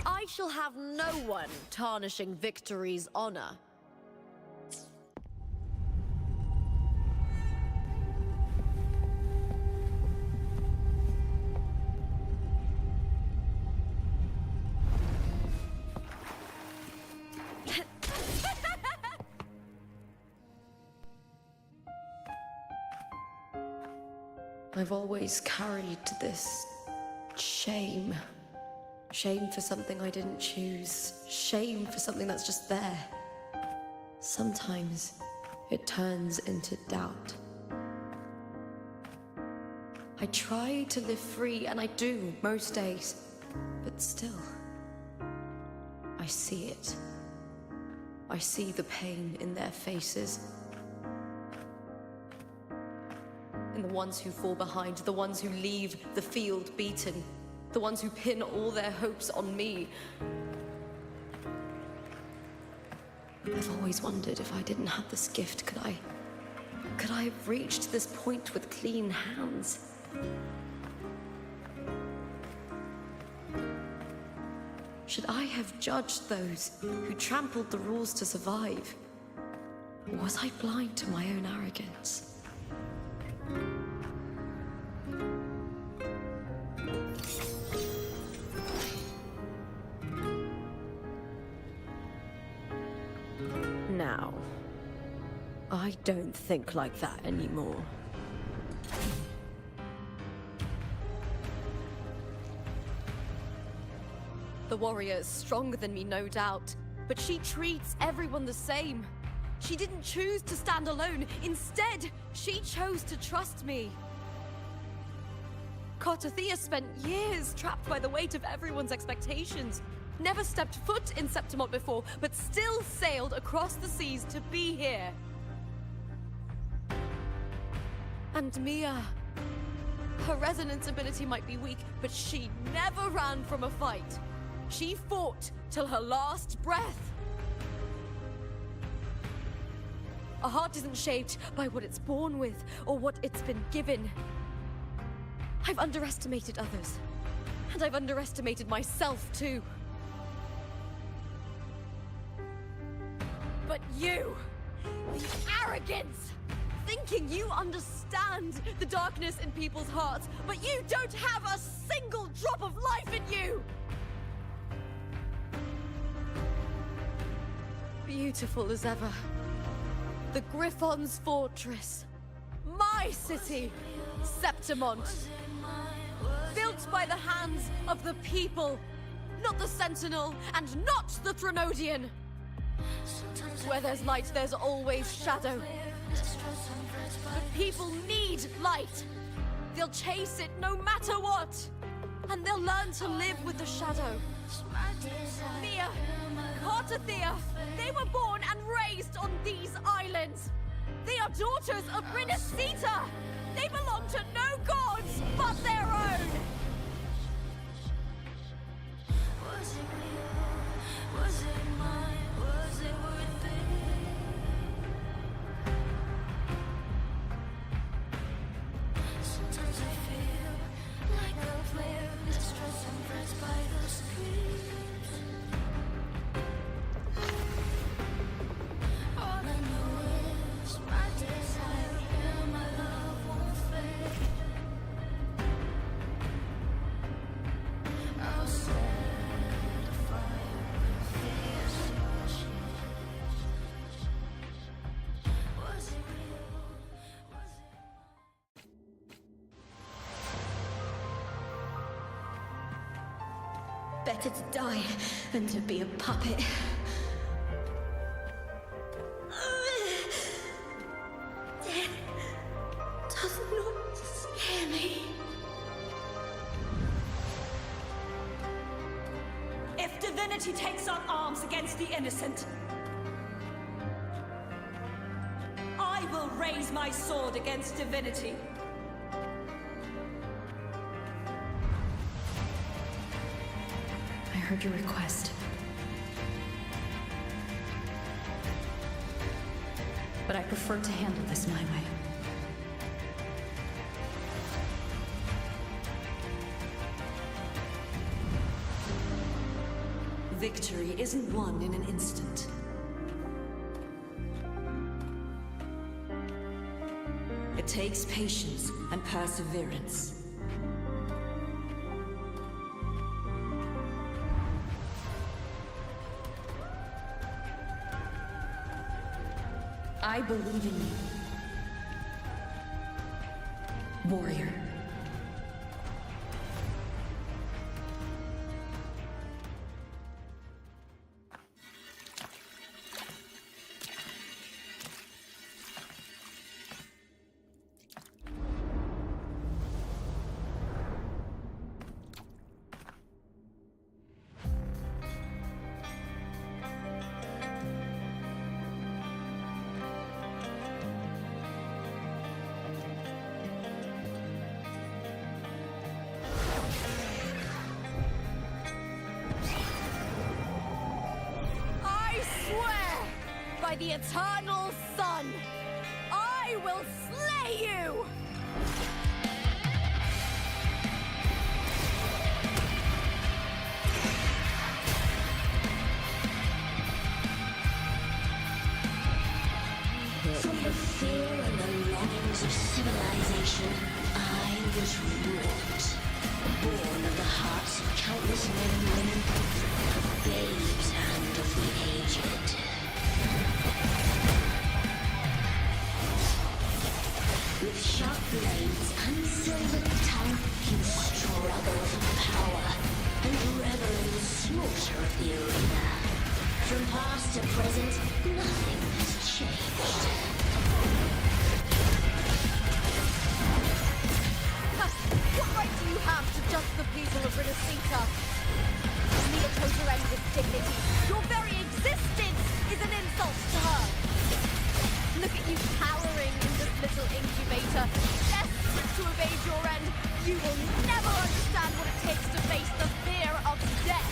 I shall have no one tarnishing victory's honor. I've always carried this shame. Shame for something I didn't choose. Shame for something that's just there. Sometimes it turns into doubt. I try to live free, and I do most days. But still, I see it. I see the pain in their faces. In the ones who fall behind, the ones who leave the field beaten, the ones who pin all their hopes on me. I've always wondered if I didn't have this gift, could I have reached this point with clean hands? Should I have judged those who trampled the rules to survive? Or was I blind to my own arrogance? Now, I don't think like that anymore. The warrior is stronger than me, no doubt. But she treats everyone the same. She didn't choose to stand alone. Instead, she chose to trust me. Cartothea spent years trapped by the weight of everyone's expectations. Never stepped foot in Septimont before, but still sailed across the seas to be here. And Mia. Her resonance ability might be weak, but she never ran from a fight. She fought till her last breath. A heart isn't shaped by what it's born with or what it's been given. I've underestimated others, and I've underestimated myself too. But you, the arrogance! Thinking you understand the darkness in people's hearts, but you don't have a single drop of life in you! Beautiful as ever. The Griffon's fortress. My city, Septimont. Built by the hands of the people. Not the Sentinel, and not the Threnodian. Where there's light, there's always shadow. But people need light. They'll chase it no matter what. And they'll learn to live with the shadow. Mia, Cartothea, they were born and raised on these islands. They are daughters of Rinascita. They belong to no gods but their own. Was it real? Was it mine? Was it worth it? Sometimes I feel like a player distressed and pressed by the screams. All I know is my desire and my love won't fade. I'll set a fire and fierce change. Was it real? Was it? Better to die than to be a puppet. Death does not scare me. If divinity takes up arms against the innocent, I will raise my sword against divinity. I heard your request. But I prefer to handle this my way. Victory isn't won in an instant. It takes patience and perseverance. I believe in you, warrior. By the eternal sun, I will slay you! From the fear and the longings of civilization, I was wrought. Born of the hearts of countless men and women, of babes and of the aged. With sharp blades and silver tongue, you struggle for power and revel in the slaughter of the arena. From past to present, nothing has changed. What right do you have to judge the people of Renacita? Leah chose her end with dignity. Your very existence is an insult to her. Look at you cowering in this little incubator, desperate to evade your end. You will never understand what it takes to face the fear of death.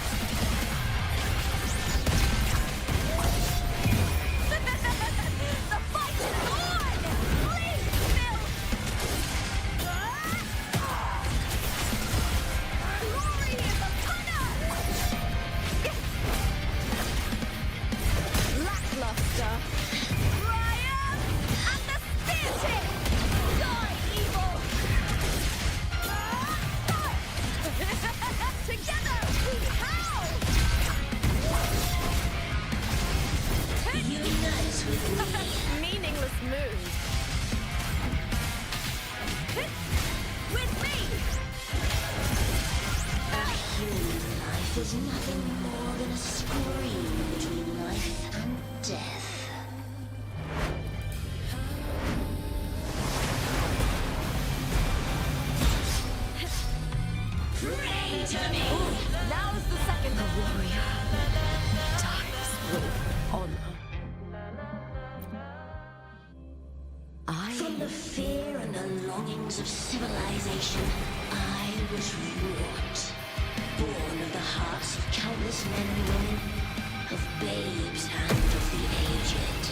The fight is on! Please, Bill! Glory is upon us! Lackluster. Triumph and the spear tip! Die, evil! Together we howl! Unite with me. Meaningless move. With me! A human life is nothing more than a scream between life and death. Pray to me! Now's the second. A warrior dies with honor. From the fear and the longings of civilization, I was wrought. Born of the hearts of countless men and women, of babes and of the aged.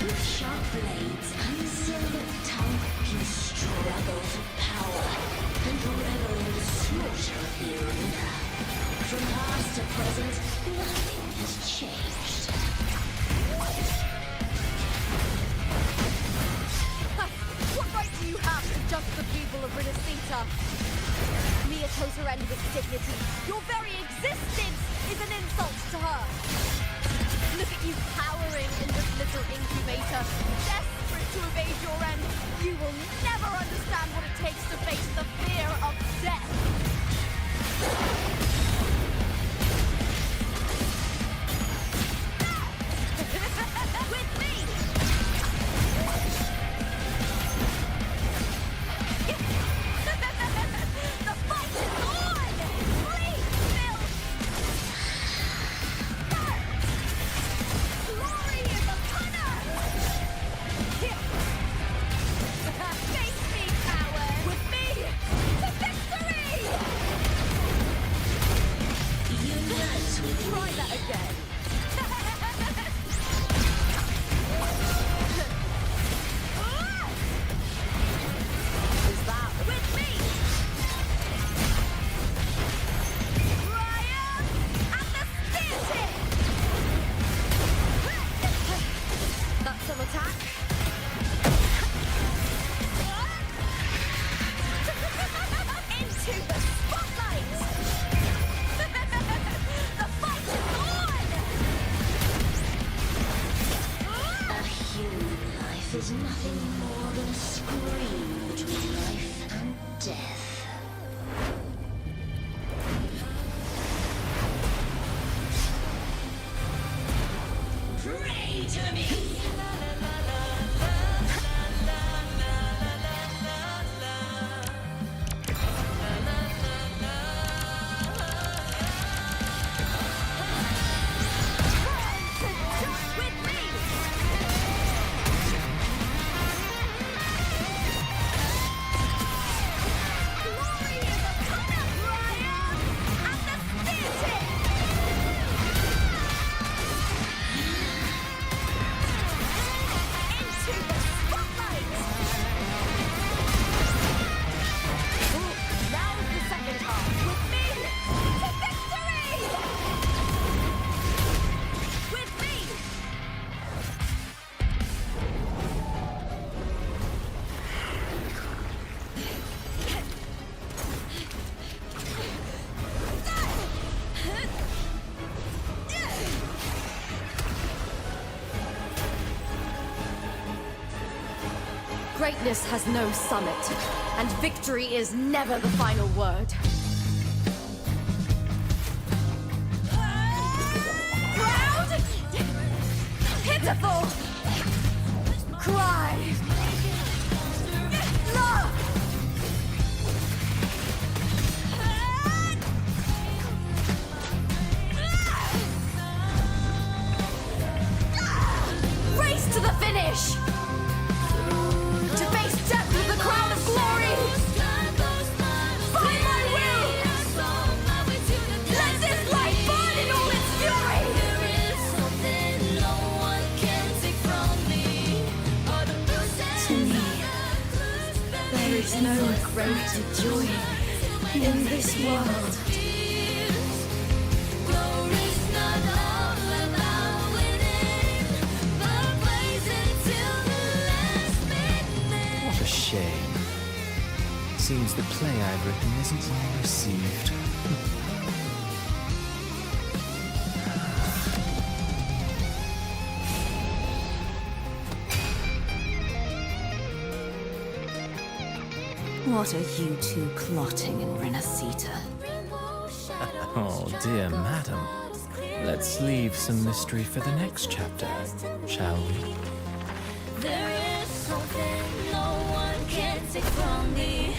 With sharp blades and silver tongue, you struggle for power and revel in the slaughter of the arena. From past to present, nothing has changed. What right do you have to judge the people of Renacita? Mia chose her end with dignity. Your very existence is an insult to her. Look at you cowering in this little incubator, desperate to evade your end. You will never understand what it takes to face the fear of death. With me! The fight is on! Please, Bill! Glory is upon us! Face me, coward! With me! To victory! Unite with Try me. that again. Is that with me? Triumph and the spear tip! That's some attack. Into the spotlight! The fight is on! A human life is nothing more than a scream between life and death. Pray to me! With me! Glory is upon us, Ryan! And the spear tip! Into the spotlight! Ooh, now's the second half. With me! To victory! With me! Greatness has no summit, and victory is never the final word. pitiful cry. Love. Race to the finish. To face death with the crown of glory. Find my will. Let this light burn in all its fury. To me, there is no greater joy in this world. What a shame. Seems the play I've written isn't well received. What are you two plotting in Renacita? Oh, dear madam. Let's leave some mystery for the next chapter, shall we? There is something no one can take from me.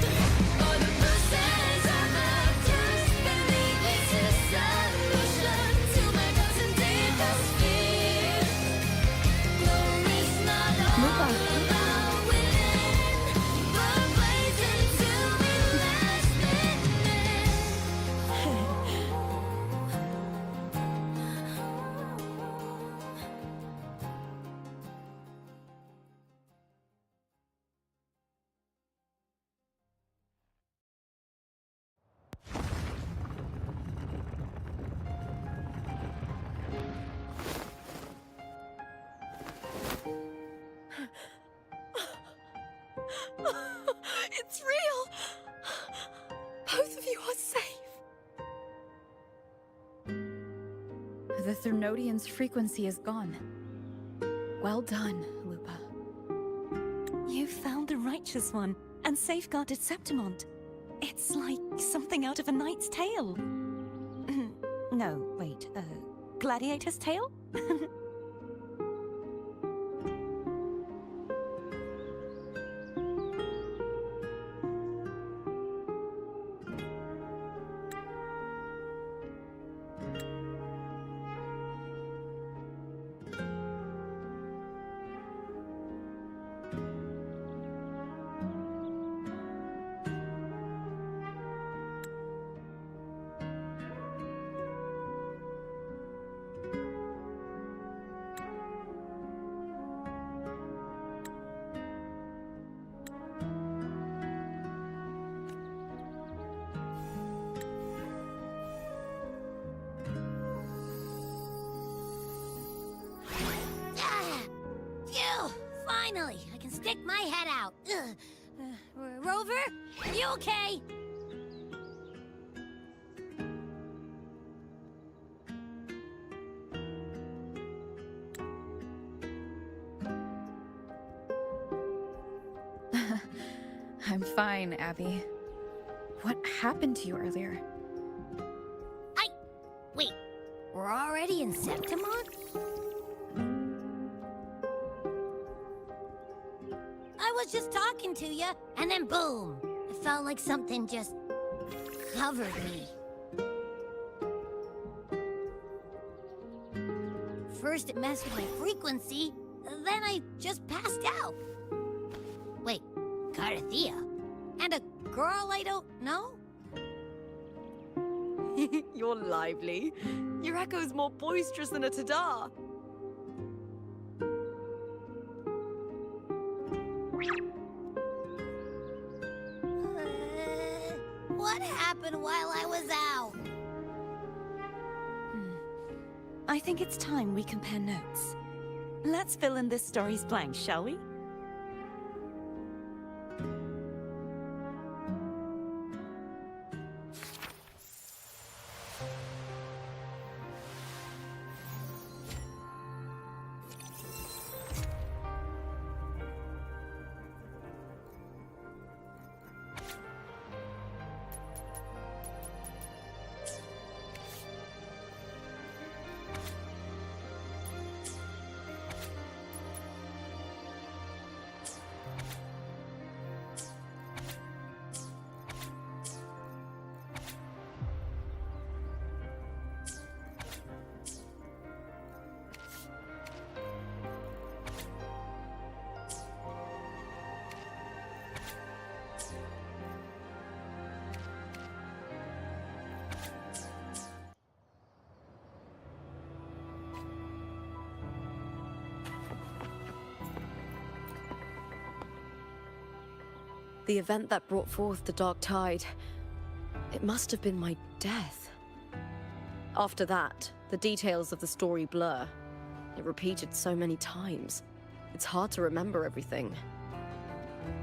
All the bruises I have just believe it's a solution to my doubts and deepest fear. Glory's not all about winning, but blazing to me last minute. It's real! Both of you are safe. The Threnodian's frequency is gone. Well done, Lupa. You found the righteous one and safeguarded Septimont. It's like something out of a knight's tale. No, wait, gladiator's tale? Phew! Finally, I can stick my head out. Rover, are you okay? I'm fine, Abby. What happened to you earlier? Wait, we're already in Septimont? I was just talking to you, and then boom! It felt like something just covered me. First it messed with my frequency, then I just passed out. Wait, Carthea? And a girl I don't know? You're lively. Your echo's more boisterous than a tada. What happened while I was out? I think it's time we compare notes. Let's fill in this story's blanks, shall we? The event that brought forth the Dark Tide. It must have been my death. After that, the details of the story blur. It repeated so many times. It's hard to remember everything.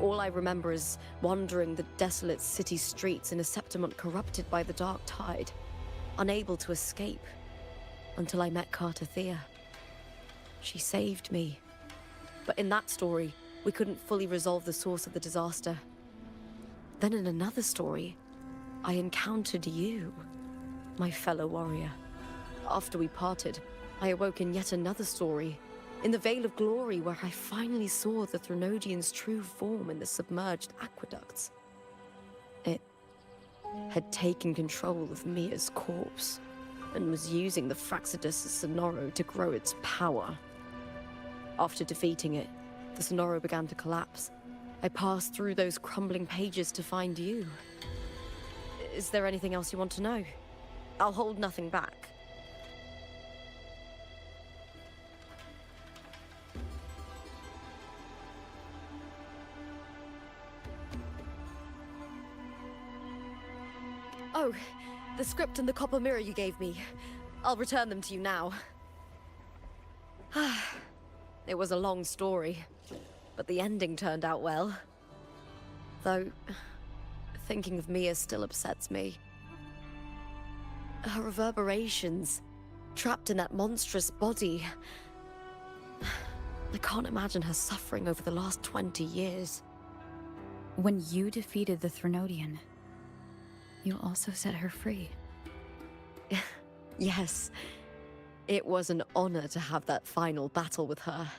All I remember is wandering the desolate city streets in a Septimont corrupted by the Dark Tide, unable to escape, until I met Carter Thea. She saved me. But in that story, we couldn't fully resolve the source of the disaster. Then in another story, I encountered you, my fellow warrior. After we parted, I awoke in yet another story, in the Vale of Glory, where I finally saw the Threnodian's true form in the submerged aqueducts. It had taken control of Mia's corpse, and was using the Fraxidus Sonoro to grow its power. After defeating it, the Sonoro began to collapse. I passed through those crumbling pages to find you. Is there anything else you want to know? I'll hold nothing back. Oh, the script and the copper mirror you gave me. I'll return them to you now. It was a long story, but the ending turned out well. Though, thinking of Mia still upsets me. Her reverberations, trapped in that monstrous body. I can't imagine her suffering over the last 20 years. When you defeated the Threnodian, you also set her free. Yes. It was an honor to have that final battle with her.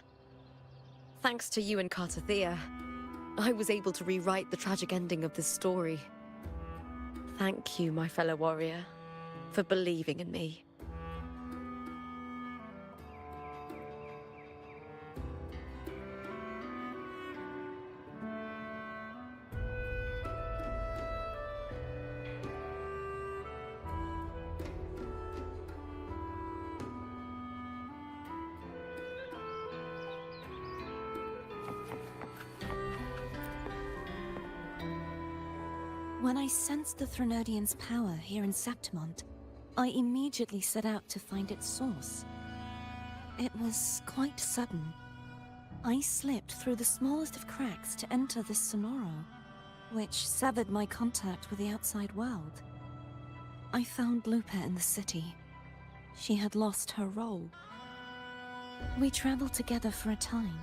Thanks to you and Carter Thea, I was able to rewrite the tragic ending of this story. Thank you, my fellow warrior, for believing in me. When I sensed the Threnodian's power here in Septimont, I immediately set out to find its source. It was quite sudden. I slipped through the smallest of cracks to enter this Sonoro, which severed my contact with the outside world. I found Lupa in the city. She had lost her role. We traveled together for a time,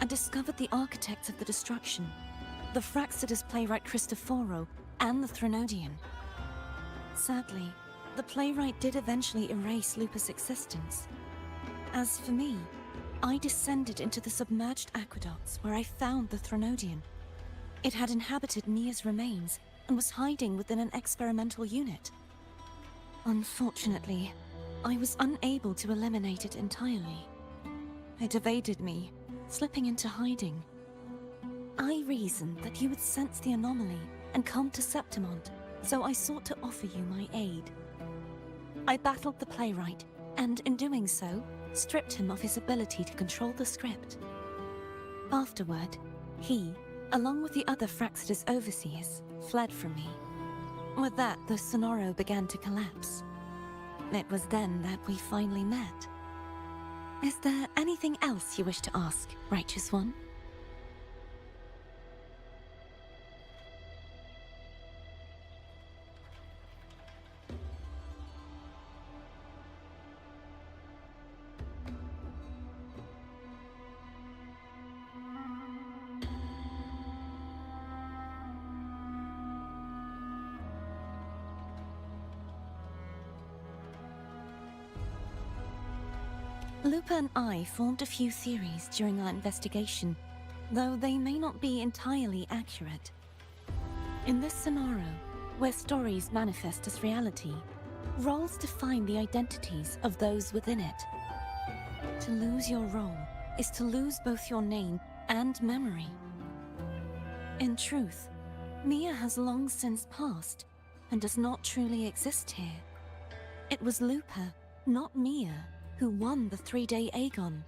and discovered the architects of the destruction, the Fraxidus playwright Cristoforo, and the Threnodian. Sadly, the playwright did eventually erase Lupa's existence. As for me, I descended into the submerged aqueducts where I found the Threnodian. It had inhabited Mia's remains and was hiding within an experimental unit. Unfortunately, I was unable to eliminate it entirely. It evaded me, slipping into hiding. I reasoned that you would sense the anomaly and come to Septimont, so I sought to offer you my aid. I battled the playwright, and in doing so, stripped him of his ability to control the script. Afterward, he, along with the other Fraxidus overseers, fled from me. With that, the Sonoro began to collapse. It was then that we finally met. Is there anything else you wish to ask, Righteous One? Lupa and I formed a few theories during our investigation, though they may not be entirely accurate. In this scenario, where stories manifest as reality, roles define the identities of those within it. To lose your role is to lose both your name and memory. In truth, Mia has long since passed and does not truly exist here. It was Lupa, not Mia, who won the 3-day Aegon.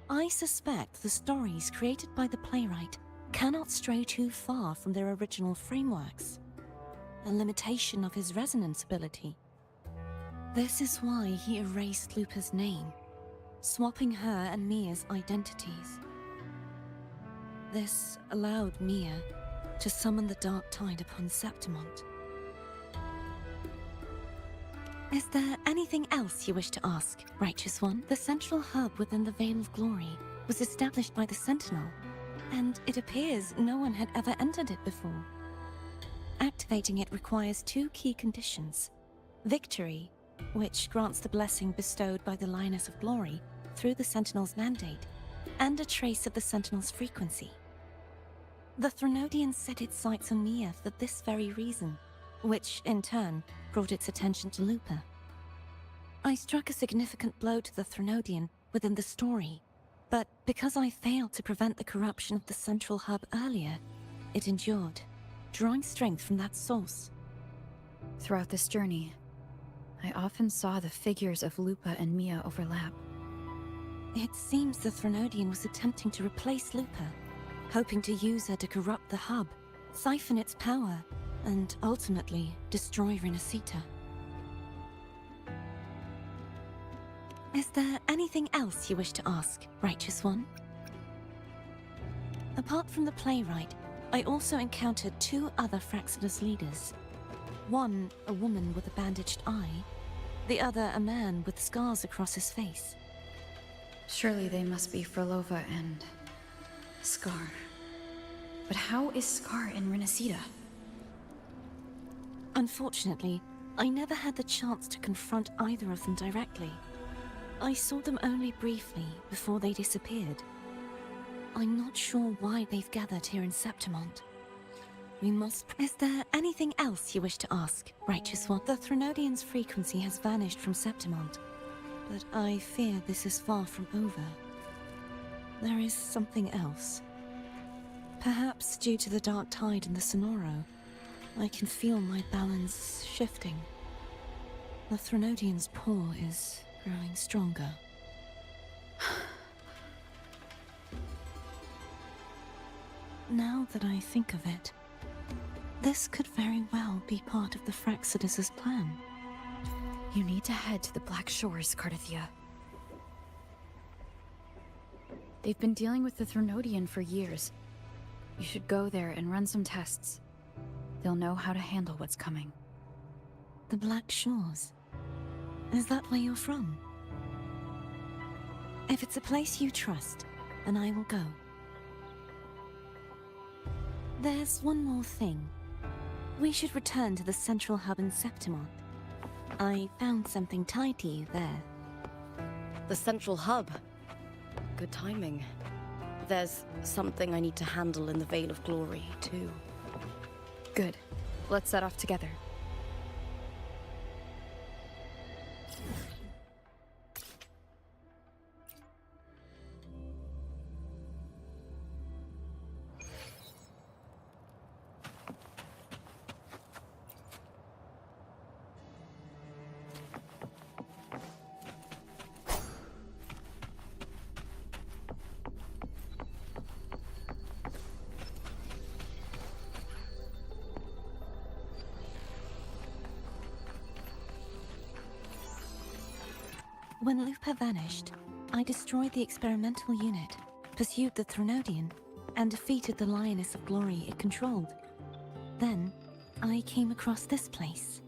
I suspect the stories created by the playwright cannot stray too far from their original frameworks, a limitation of his resonance ability. This is why he erased Lupa's name, swapping her and Mia's identities. This allowed Mia to summon the Dark Tide upon Septimont. Is there anything else you wish to ask, Righteous One? The central hub within the Veil of Glory was established by the Sentinel, and it appears no one had ever entered it before. Activating it requires two key conditions: victory, which grants the blessing bestowed by the Lioness of Glory through the Sentinel's mandate, and a trace of the Sentinel's frequency. The Threnodian set its sights on Mia for this very reason, which, in turn, brought its attention to Lupa. I struck a significant blow to the Threnodian within the story, but because I failed to prevent the corruption of the central hub earlier, it endured, drawing strength from that source. Throughout this journey, I often saw the figures of Lupa and Mia overlap. It seems the Threnodian was attempting to replace Lupa, hoping to use her to corrupt the hub, siphon its power, and ultimately destroy Renacita. Is there anything else you wish to ask, Righteous One? Apart from the playwright, I also encountered two other Fraxidus leaders. One, a woman with a bandaged eye, the other a man with scars across his face. Surely they must be Frolova and Scar. But how is Scar in Renacita? Unfortunately, I never had the chance to confront either of them directly. I saw them only briefly before they disappeared. I'm not sure why they've gathered here in Septimont. We must... Is there anything else you wish to ask, Righteous One? The Threnodian's frequency has vanished from Septimont, but I fear this is far from over. There is something else. Perhaps due to the Dark Tide in the Sonoro, I can feel my balance shifting. The Threnodian's paw is growing stronger. Now that I think of it, this could very well be part of the Fraxidus' plan. You need to head to the Black Shores, Cardathia. They've been dealing with the Threnodian for years. You should go there and run some tests. They'll know how to handle what's coming. The Black Shores? Is that where you're from? If it's a place you trust, then I will go. There's one more thing. We should return to the central hub in Septimont. I found something tied to you there. The central hub. Good timing. There's something I need to handle in the Veil of Glory, too. Good. Let's set off together. When Lupa vanished, I destroyed the experimental unit, pursued the Threnodian, and defeated the Lioness of Glory it controlled. Then, I came across this place.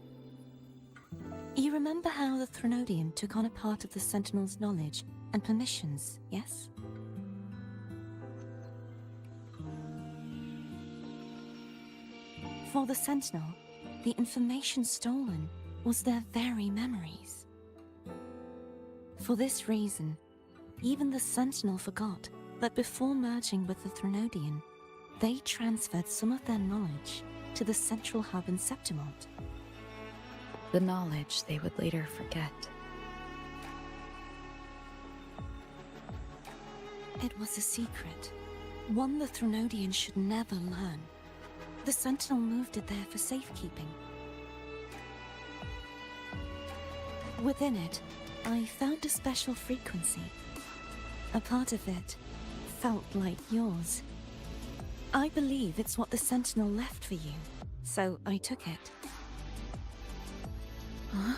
You remember how the Threnodian took on a part of the Sentinel's knowledge and permissions, yes? For the Sentinel, the information stolen was their very memories. For this reason, even the Sentinel forgot that before merging with the Threnodian, they transferred some of their knowledge to the central hub in Septimont. The knowledge they would later forget. It was a secret, one the Threnodian should never learn. The Sentinel moved it there for safekeeping. Within it, I found a special frequency. A part of it felt like yours. I believe it's what the Sentinel left for you, so I took it. Huh?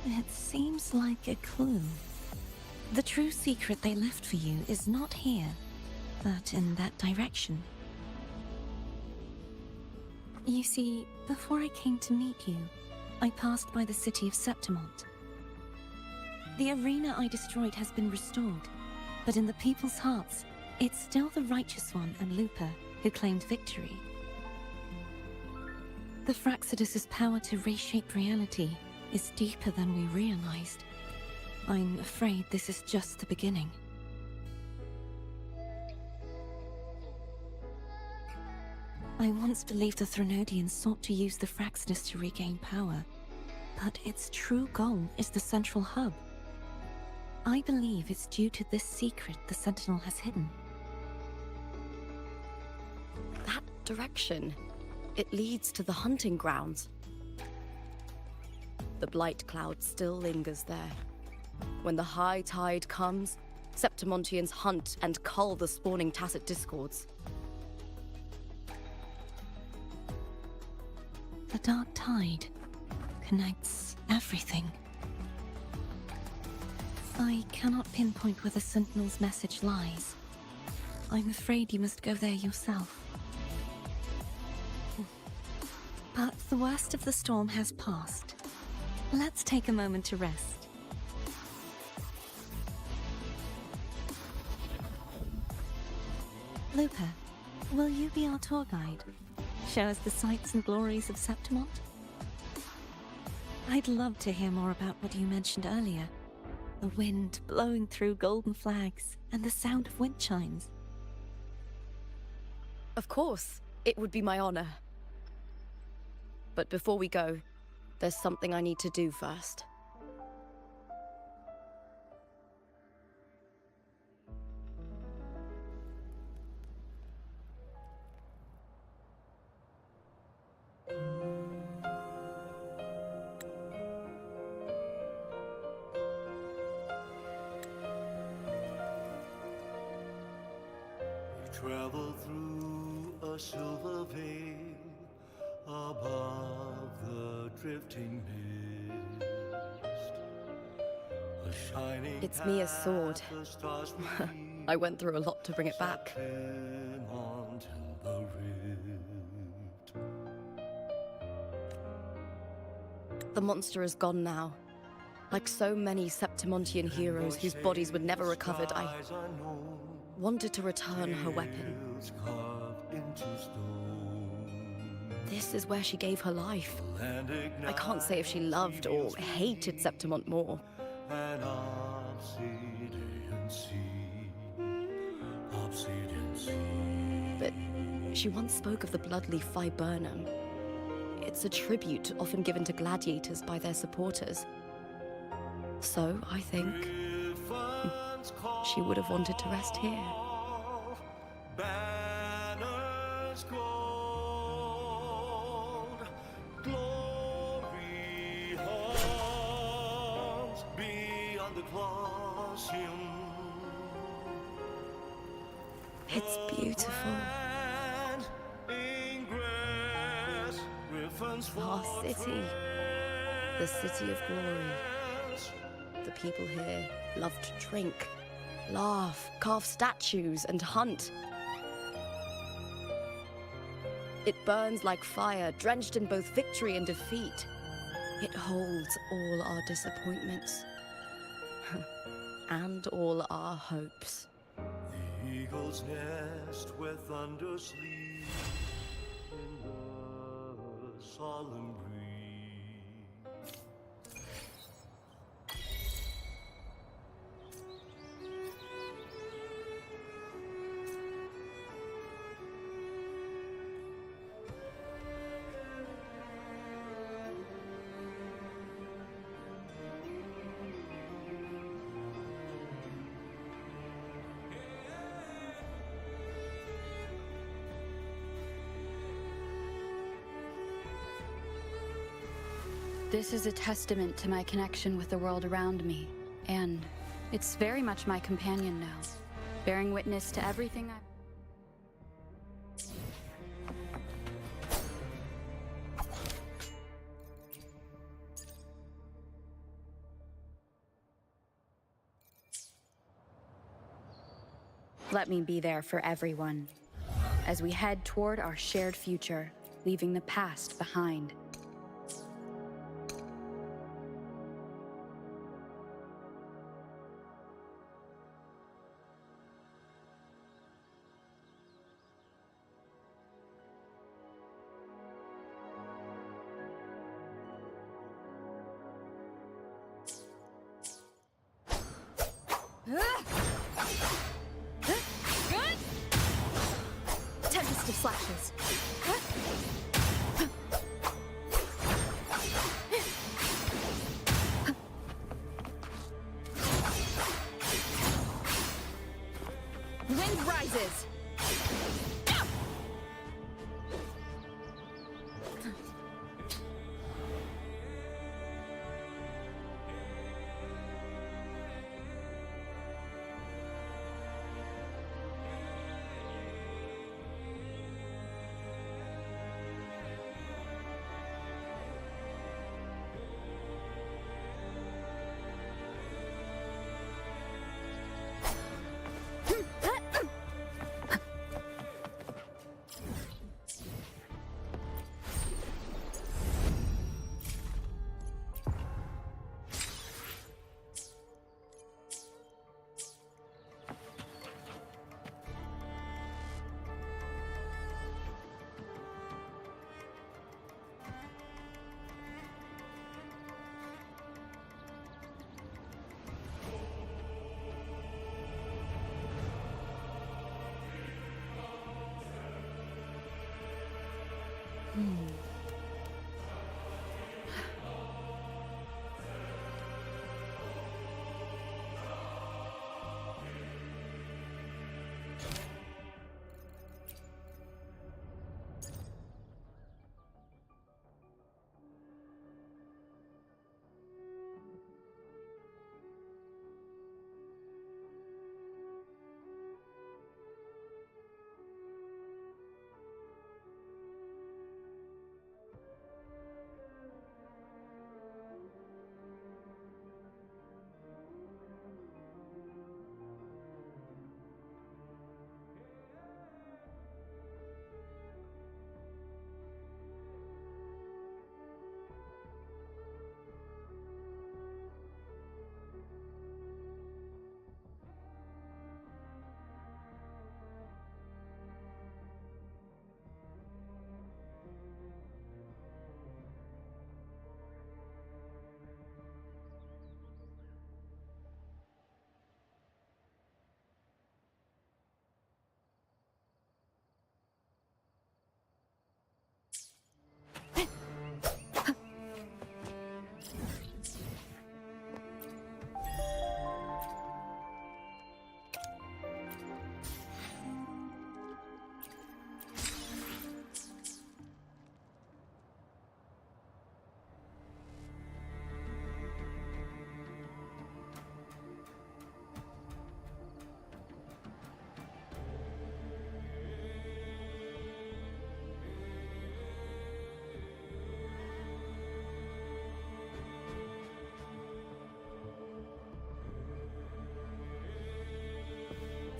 It seems like a clue. The true secret they left for you is not here, but in that direction. You see, before I came to meet you, I passed by the city of Septimont. The arena I destroyed has been restored, but in the people's hearts, it's still the Righteous One and Lupa who claimed victory. The Fraxidus' power to reshape reality is deeper than we realized. I'm afraid this is just the beginning. I once believed the Threnodians sought to use the Fraxidus to regain power, but its true goal is the central hub. I believe it's due to this secret the Sentinel has hidden. That direction, it leads to the hunting grounds. The blight cloud still lingers there. When the high tide comes, Septimontians hunt and cull the spawning tacit discords. The dark tide connects everything. I cannot pinpoint where the Sentinel's message lies. I'm afraid you must go there yourself. But the worst of the storm has passed. Let's take a moment to rest. Lupa, will you be our tour guide? Show us the sights and glories of Septimont? I'd love to hear more about what you mentioned earlier. The wind blowing through golden flags and the sound of wind chimes. Of course, it would be my honor. But before we go, there's something I need to do first. Travel through a silver veil above the drifting mist. A shining It's Mia's sword. path the stars I went through a lot to bring it back. Septimont in the rift. The monster is gone now. Like so many Septimontian heroes whose bodies were never recovered, I wanted to return her weapon. This is where she gave her life. I can't say if she loved or hated Septimont more. But she once spoke of the bloodleaf viburnum. It's a tribute often given to gladiators by their supporters. So, I think she would have wanted to rest here. Banners gold, glory hangs beyond the Colosseum. It's beautiful. Our city. The city of glory. The people here love to drink, laugh, carve statues, and hunt. It burns like fire, drenched in both victory and defeat. It holds all our disappointments. And all our hopes. The eagle's nest where thunder sleeps in the solemn breeze. This is a testament to my connection with the world around me, and It's very much my companion now, bearing witness to everything I... Let me be there for everyone, as we head toward our shared future, leaving the past behind. Tempest of slashes. Wind rises.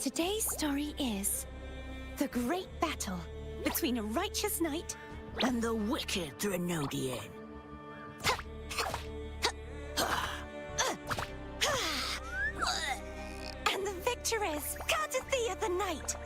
Today's story is the great battle between a righteous knight and the wicked Threnodian. And the victor is Cardathea the Knight.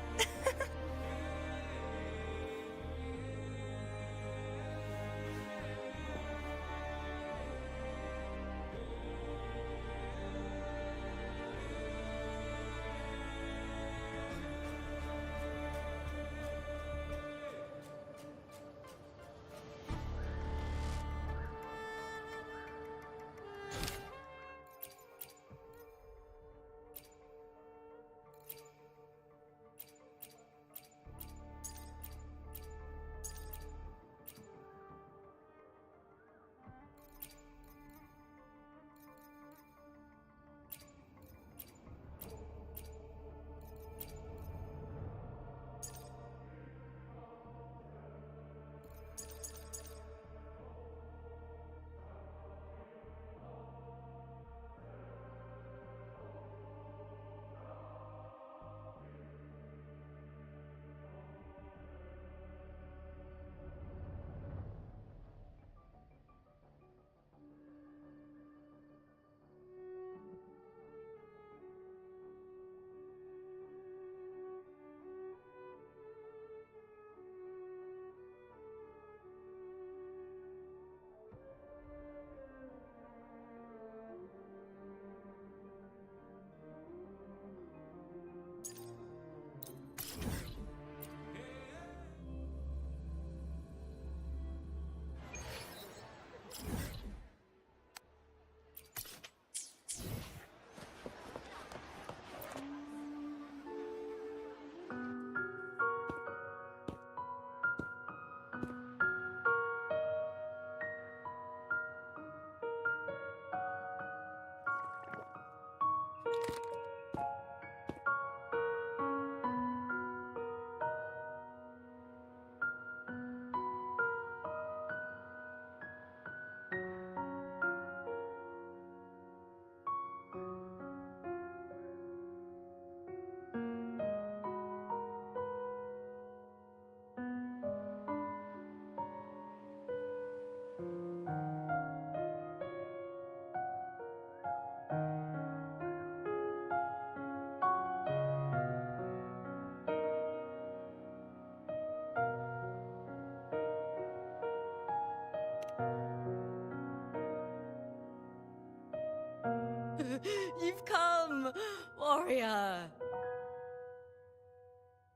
You've come, warrior.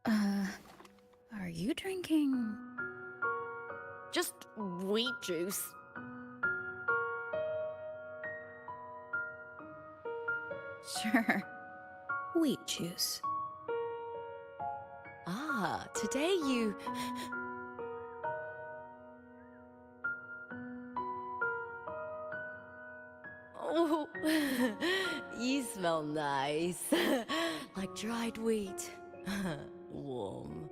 Are you drinking? Just wheat juice. Sure. Wheat juice. Ah, today you... Oh, you smell nice. Like dried wheat. Warm.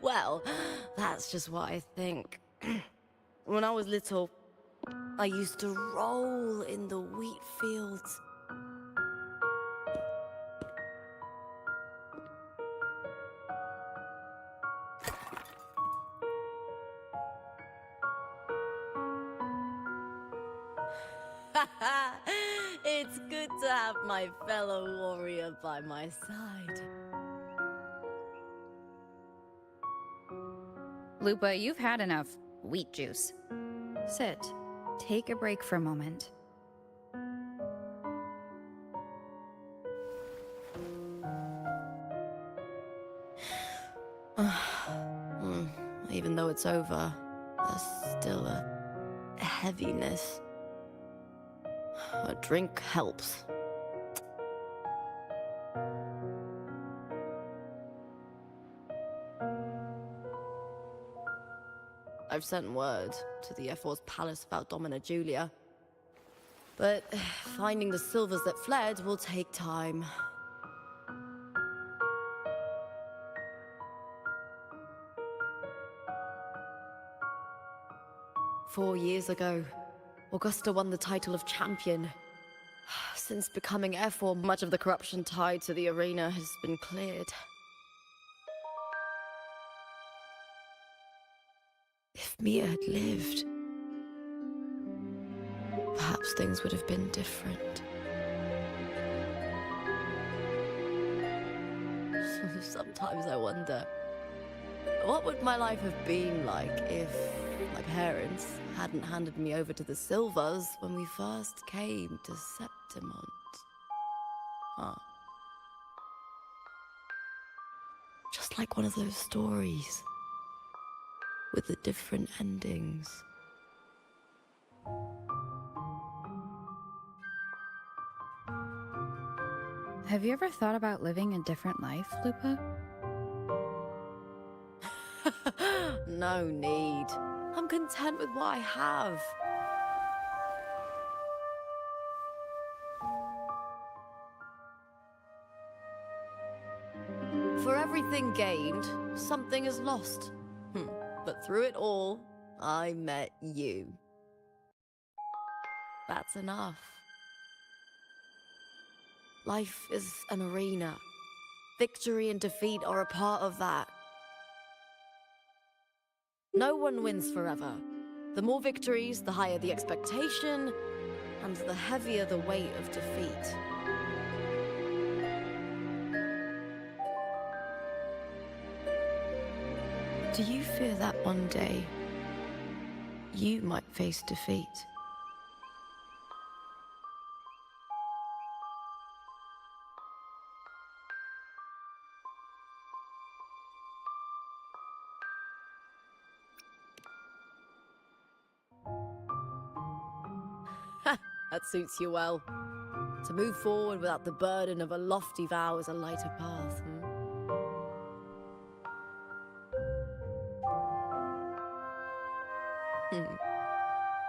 Well, that's just what I think. When I was little, I used to roll in the wheat fields. It's good to have my fellow warrior by my side. Lupa, you've had enough wheat juice. Sit. Take a break for a moment. Even though it's over, there's still a heaviness. A drink helps. I've sent word to the F4's palace about Domina Julia. But finding the silvers that fled will take time. Four years ago, Augusta won the title of champion. Since becoming F4, much of the corruption tied to the arena has been cleared. If Mia had lived, perhaps things would have been different. Sometimes I wonder, what would my life have been like if my parents hadn't handed me over to the Silvers when we first came to Septimont? Huh. Just like one of those stories with the different endings. Have you ever thought about living a different life, Lupa? No need. I'm content with what I have. For everything gained, something is lost. But through it all, I met you. That's enough. Life is an arena. Victory and defeat are a part of that. No one wins forever. The more victories, the higher the expectation, and the heavier the weight of defeat. Do you fear that one day you might face defeat? That suits you well. To move forward without the burden of a lofty vow is a lighter path.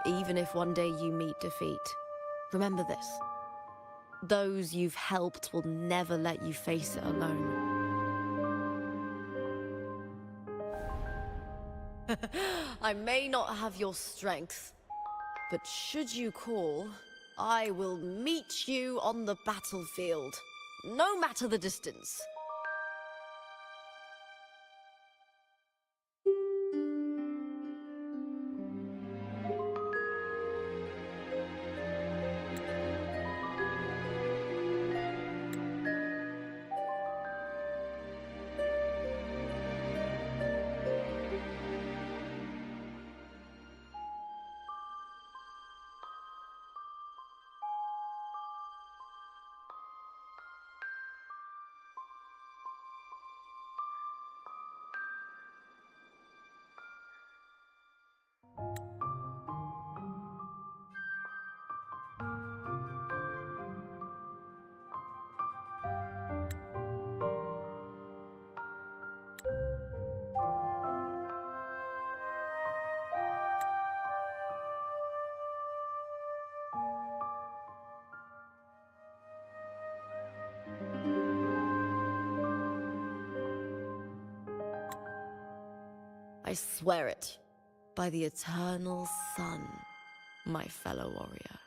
Even if one day you meet defeat, remember this. Those you've helped will never let you face it alone. I may not have your strength, but should you call, I will meet you on the battlefield. no matter the distance. I swear it, by the eternal sun, my fellow warrior.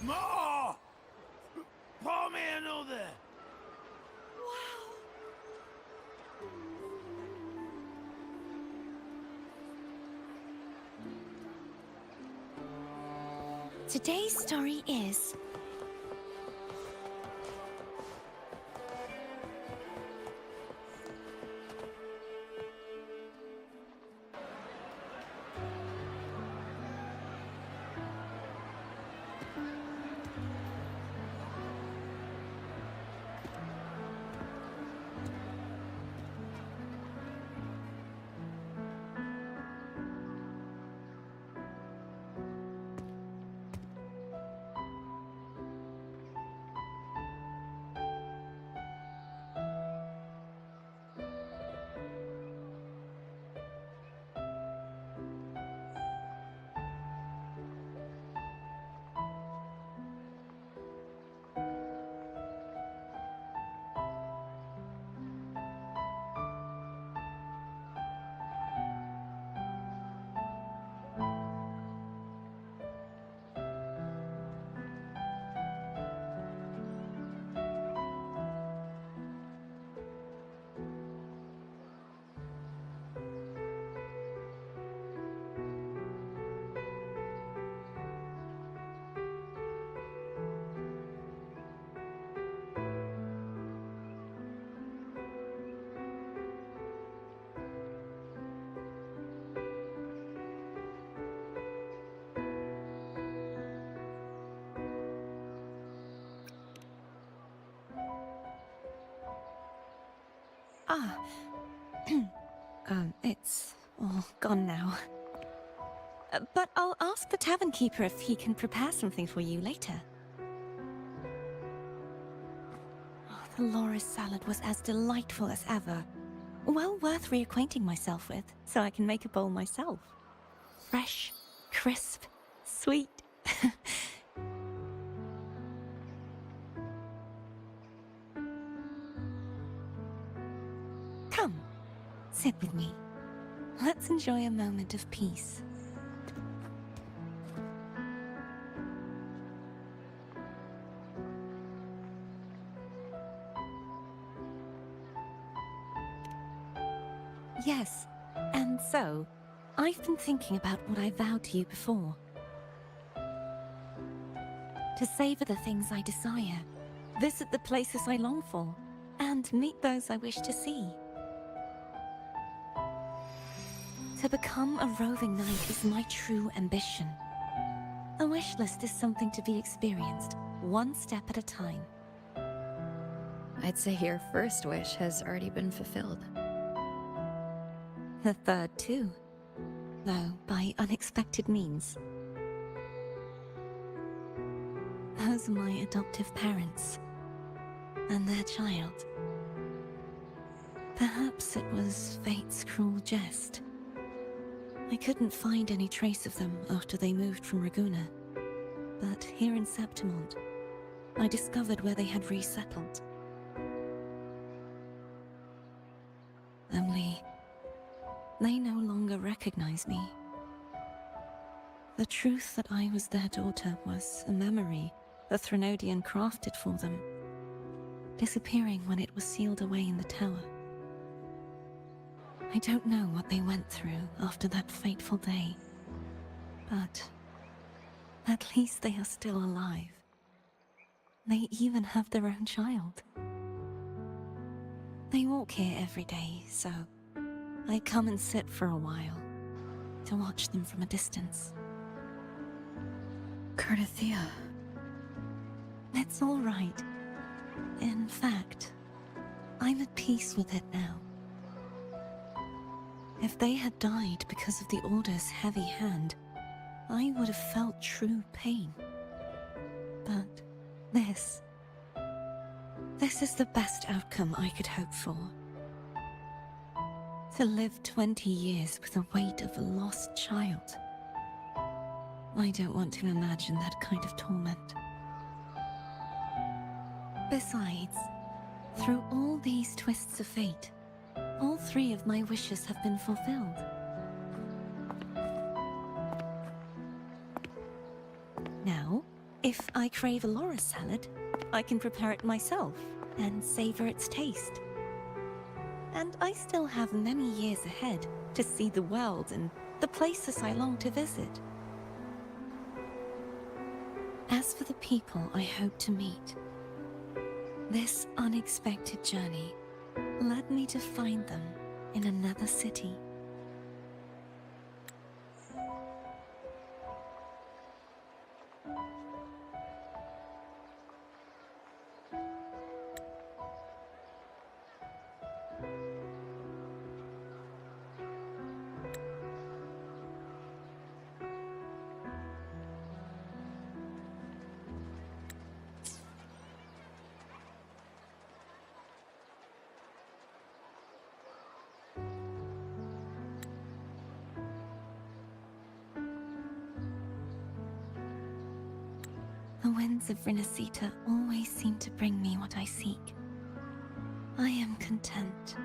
More! Pour me another! Today's story is... It's all gone now. But I'll ask the tavern keeper if he can prepare something for you later. The loris salad was as delightful as ever. Well worth reacquainting myself with, so I can make a bowl myself. Fresh, crisp, sweet. Come, sit with me. Let's enjoy a moment of peace. Yes, and so, I've been thinking about what I vowed to you before. to savor the things I desire, visit the places I long for, and meet those I wish to see. To become a roving knight is my true ambition. A wish list is something to be experienced, one step at a time. I'd say your first wish has already been fulfilled. The third too, though by unexpected means. Those are my adoptive parents, and their child. Perhaps it was fate's cruel jest. I couldn't find any trace of them after they moved from Raguna, but here in Septimont, I discovered where they had resettled. Only, they no longer recognize me. The truth that I was their daughter was a memory the Threnodian crafted for them, disappearing when it was sealed away in the tower. I don't know what they went through after that fateful day, but at least they are still alive. They even have their own child. They walk here every day, so I come and sit for a while to watch them from a distance. Cardathia. It's all right. In fact, I'm at peace with it now. If they had died because of the Order's heavy hand, I would have felt true pain. But this is the best outcome I could hope for. To live 20 years with the weight of a lost child. I don't want to imagine that kind of torment. Besides, through all these twists of fate, all three of my wishes have been fulfilled. Now, if I crave a Laura salad, I can prepare it myself and savor its taste. And I still have many years ahead to see the world and the places I long to visit. As for the people I hope to meet, this unexpected journey led me to find them in another city. The winds of Rinasita always seem to bring me what I seek. I am content.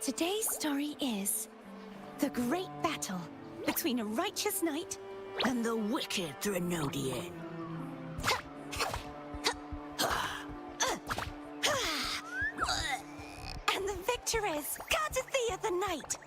Today's story is the great battle between a righteous knight and the wicked Threnodian. And the victor is Cardathia the Knight.